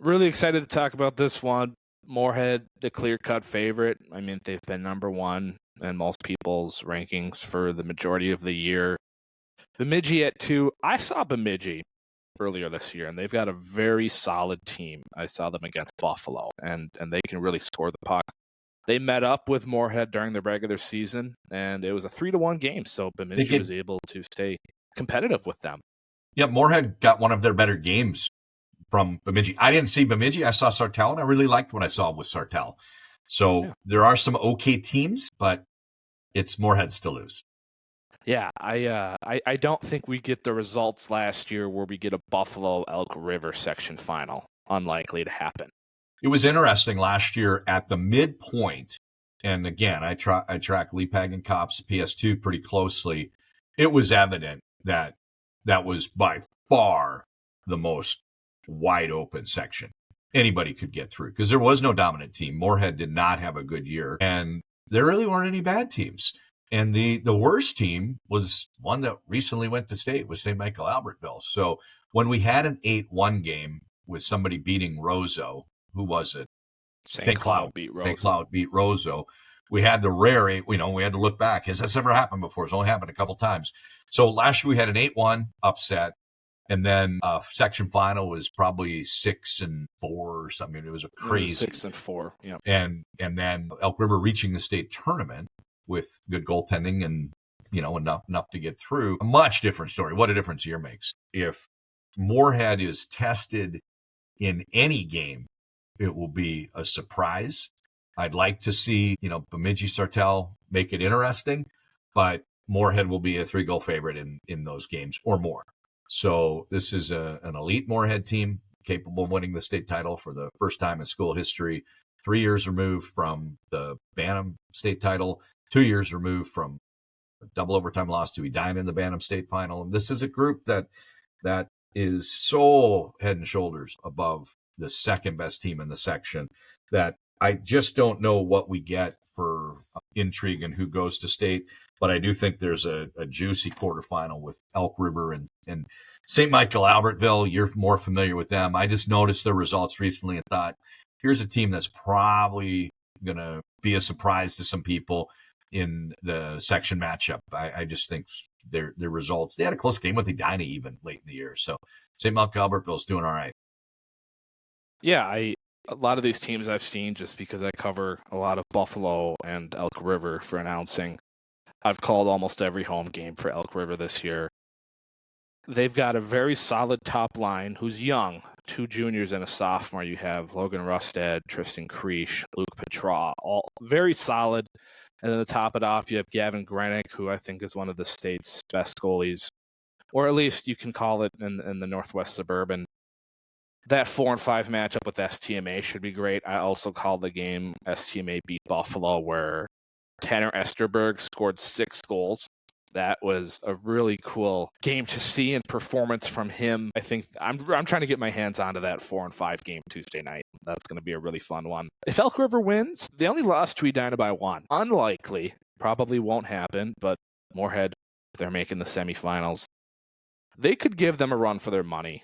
Really excited to talk about this one. Moorhead, the clear-cut favorite. I mean, they've been number 1 in most people's rankings for the majority of the year. Bemidji at 2. I saw Bemidji earlier this year, and they've got a very solid team. I saw them against Buffalo, and they can really score the puck. They met up with Moorhead during the regular season, and it was a 3-1 game, so Bemidji was able to stay competitive with them. Yeah, Moorhead got one of their better games from Bemidji. I didn't see Bemidji. I saw Sartell, and I really liked what I saw with Sartell. So There are some okay teams, but it's Moorhead's to lose. Yeah, I don't think we get the results last year where we get a Buffalo Elk River section final. Unlikely to happen. It was interesting last year at the midpoint, and again, I track Leapag and Cops PS2 pretty closely. It was evident that was by far the most wide open section anybody could get through, because there was no dominant team. Moorhead did not have a good year, and there really weren't any bad teams. And the worst team was one that recently went to state, was St. Michael Albertville. So when we had an 8-1 game with somebody beating Roseau, who was it? St. Cloud beat Roseau. St. Cloud beat Roseau. We had the rare 8, we had to look back. Has this ever happened before? It's only happened a couple times. So last year we had an 8-1 upset, and then section final was probably 6-4 or something. It was a crazy 6-4. Yeah. And then Elk River reaching the state tournament with good goaltending and, enough to get through. A much different story. What a difference a year makes. If Moorhead is tested in any game, it will be a surprise. I'd like to see, Bemidji Sartell make it interesting, but Moorhead will be a 3-goal favorite in those games or more. So this is an elite Moorhead team capable of winning the state title for the first time in school history, 3 years removed from the Bantam state title, 2 years removed from a double overtime loss to Edina in the Bantam state final. And this is a group that is so head and shoulders above the second best team in the section that I just don't know what we get for intrigue and who goes to state. but I do think there's a juicy quarterfinal with Elk River and St. Michael Albertville. You're more familiar with them. I just noticed their results recently and thought, here's a team that's probably going to be a surprise to some people in the section matchup. I just think their results, they had a close game with Edina even late in the year. So St. Michael Albertville's doing all right. Yeah, a lot of these teams I've seen just because I cover a lot of Buffalo and Elk River for announcing. I've called almost every home game for Elk River this year. They've got a very solid top line who's young. 2 juniors and a sophomore. You have Logan Rustad, Tristan Creesh, Luke Petra, all very solid. And then to top it off, you have Gavin Grenick, who I think is one of the state's best goalies, or at least you can call it in the Northwest Suburban. That 4 and 5 matchup with STMA should be great. I also called the game STMA beat Buffalo, where Tanner Esterberg scored 6 goals. That was a really cool game to see and performance from him. I think I'm trying to get my hands onto that 4 and 5 game Tuesday night. That's going to be a really fun one. If Elk River wins, they only lost to Edina by 1. Unlikely, probably won't happen, but Moorhead, they're making the semifinals. They could give them a run for their money.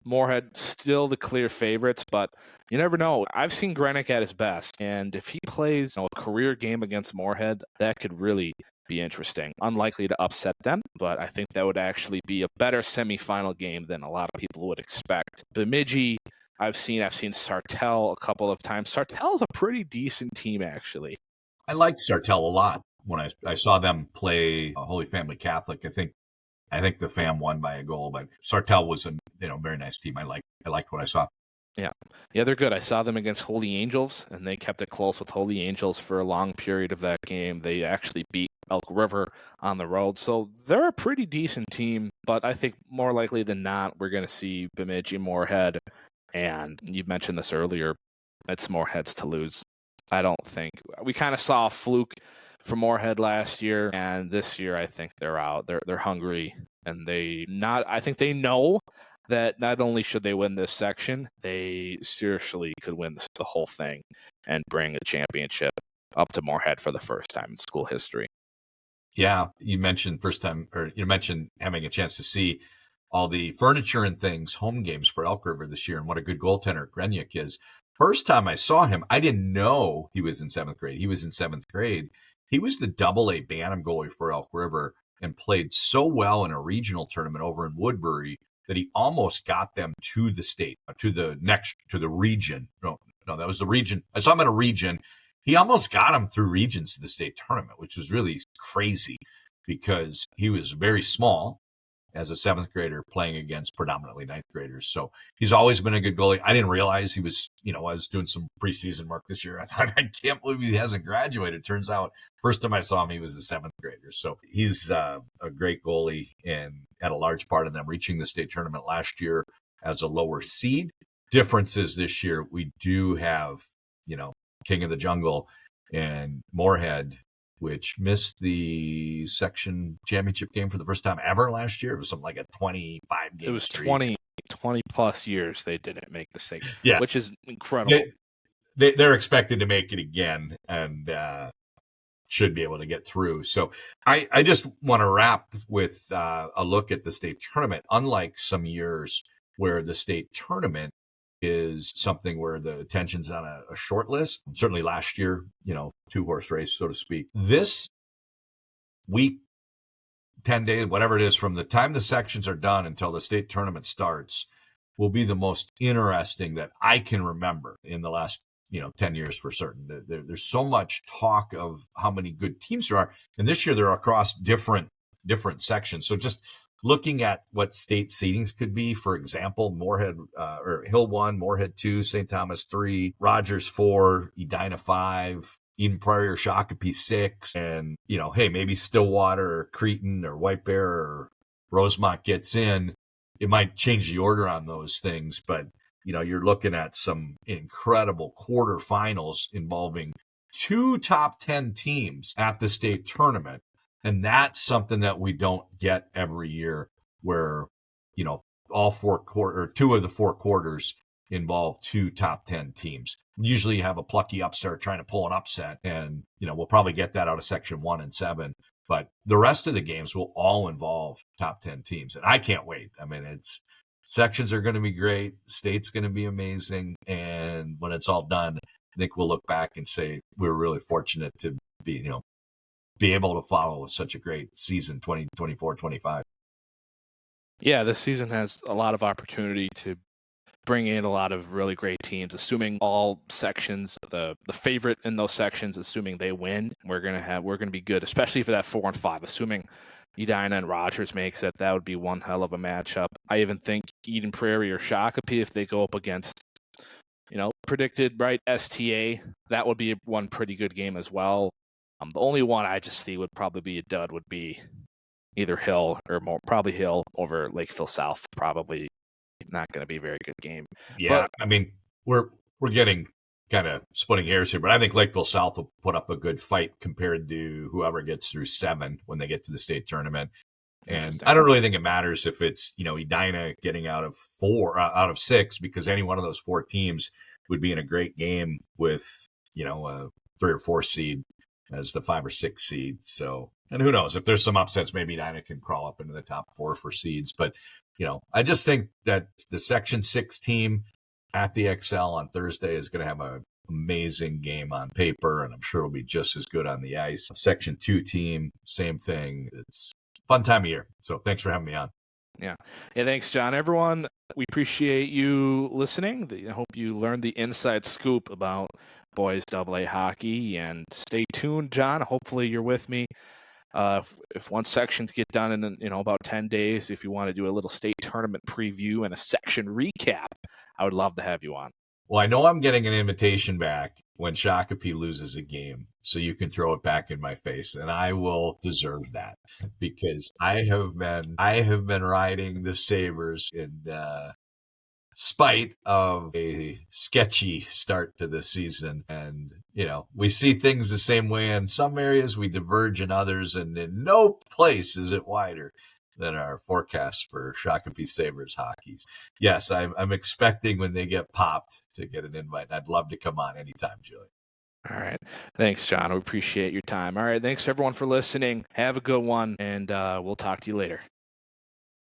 Moorhead still the clear favorites, but you never know. I've seen Grenick at his best, and if he plays a career game against Moorhead, that could really be interesting. Unlikely to upset them, but I think that would actually be a better semifinal game than a lot of people would expect. Bemidji, I've seen Sartell a couple of times. Sartell's a pretty decent team, actually. I liked Sartell a lot when I saw them play Holy Family Catholic. I think the FAM won by a goal, but Sartell was a very nice team. I liked what I saw. Yeah, they're good. I saw them against Holy Angels, and they kept it close with Holy Angels for a long period of that game. They actually beat Elk River on the road, so they're a pretty decent team. But I think more likely than not, we're going to see Bemidji, Moorhead, and you mentioned this earlier. It's Moorhead's to lose. I don't think we kind of saw a fluke for Moorhead last year, and this year I think they're out. They're hungry, and I think they know that not only should they win this section, they seriously could win the whole thing and bring a championship up to Moorhead for the first time in school history. Yeah, you mentioned you mentioned having a chance to see all the furniture and things, home games for Elk River this year, and what a good goaltender Grenick is. First time I saw him, I didn't know he was in 7th grade. He was in 7th grade. He was the AA Bantam goalie for Elk River and played so well in a regional tournament over in Woodbury that he almost got them to the state, to the region. No, that was the region. I saw him in a region. He almost got him through regions to the state tournament, which was really crazy because he was very small as a 7th grader playing against predominantly 9th graders. So he's always been a good goalie. I didn't realize he was, I was doing some preseason work this year. I thought, I can't believe he hasn't graduated. Turns out, first time I saw him, he was a 7th grader. So he's a great goalie and had a large part in them reaching the state tournament last year as a lower seed. Differences this year, we do have, King of the Jungle and Moorhead, which missed the section championship game for the first time ever last year. It was something like a 25 game. It was 20 plus years they didn't make the state, which is incredible. They're expected to make it again and should be able to get through. So I just want to wrap with a look at the state tournament. Unlike some years where the state tournament is something where the attention's on a short list. Certainly last year, 2-horse race, so to speak. This week, 10 days, whatever it is, from the time the sections are done until the state tournament starts, will be the most interesting that I can remember in the last 10 years for certain. There's so much talk of how many good teams there are. And this year they're across different sections. So just looking at what state seedings could be, for example, Moorhead or Hill 1, Moorhead 2, St. Thomas 3, Rogers 4, Edina 5, Eden Prairie or Shakopee 6, and, hey, maybe Stillwater or Cretin or White Bear or Rosemont gets in. It might change the order on those things, but, you're looking at some incredible quarterfinals involving 2 top 10 teams at the state tournament. And that's something that we don't get every year where, all 2 of the 4 quarters involve 2 top 10 teams. Usually you have a plucky upstart trying to pull an upset and, we'll probably get that out of section 1 and 7. But the rest of the games will all involve top 10 teams. And I can't wait. I mean, sections are going to be great. State's going to be amazing. And when it's all done, I think we'll look back and say we were really fortunate to be able to follow such a great season 2024-25. Yeah, this season has a lot of opportunity to bring in a lot of really great teams, assuming all sections, the favorite in those sections, assuming they win, we're gonna be good, especially for that 4 and 5. Assuming Edina and Rogers makes it, that would be one hell of a matchup. I even think Eden Prairie or Shakopee, if they go up against, predicted right STA, that would be one pretty good game as well. The only one I just see would probably be a dud would be either Hill or probably Hill over Lakeville South. Probably not going to be a very good game. Yeah, I mean, we're getting kind of splitting hairs here, but I think Lakeville South will put up a good fight compared to whoever gets through 7 when they get to the state tournament. And I don't really think it matters if it's, Edina getting out of 6, because any one of those 4 teams would be in a great game with, a 3 or 4 seed as the 5 or 6 seed. So, and who knows, if there's some upsets, maybe Edina can crawl up into the top 4 for seeds. But, I just think that the Section 6 team at the XL on Thursday is going to have an amazing game on paper, and I'm sure it'll be just as good on the ice. Section 2 team, same thing. It's a fun time of year. So thanks for having me on. Yeah, thanks, John. Everyone, we appreciate you listening. I hope you learned the inside scoop about boys AA hockey, and stay tuned, John. Hopefully you're with me. If once sections get done in about 10 days, if you want to do a little state tournament preview and a section recap, I would love to have you on. Well, I know I'm getting an invitation back when Shakopee loses a game, so you can throw it back in my face, and I will deserve that, because I have been riding the Sabres in spite of a sketchy start to the season. And, we see things the same way in some areas, we diverge in others, and in no place is it wider than our forecast for Shakopee Sabres hockey. Yes, I'm expecting when they get popped to get an invite. I'd love to come on anytime, Julie. All right. Thanks, John. We appreciate your time. All right. Thanks, everyone, for listening. Have a good one, and we'll talk to you later.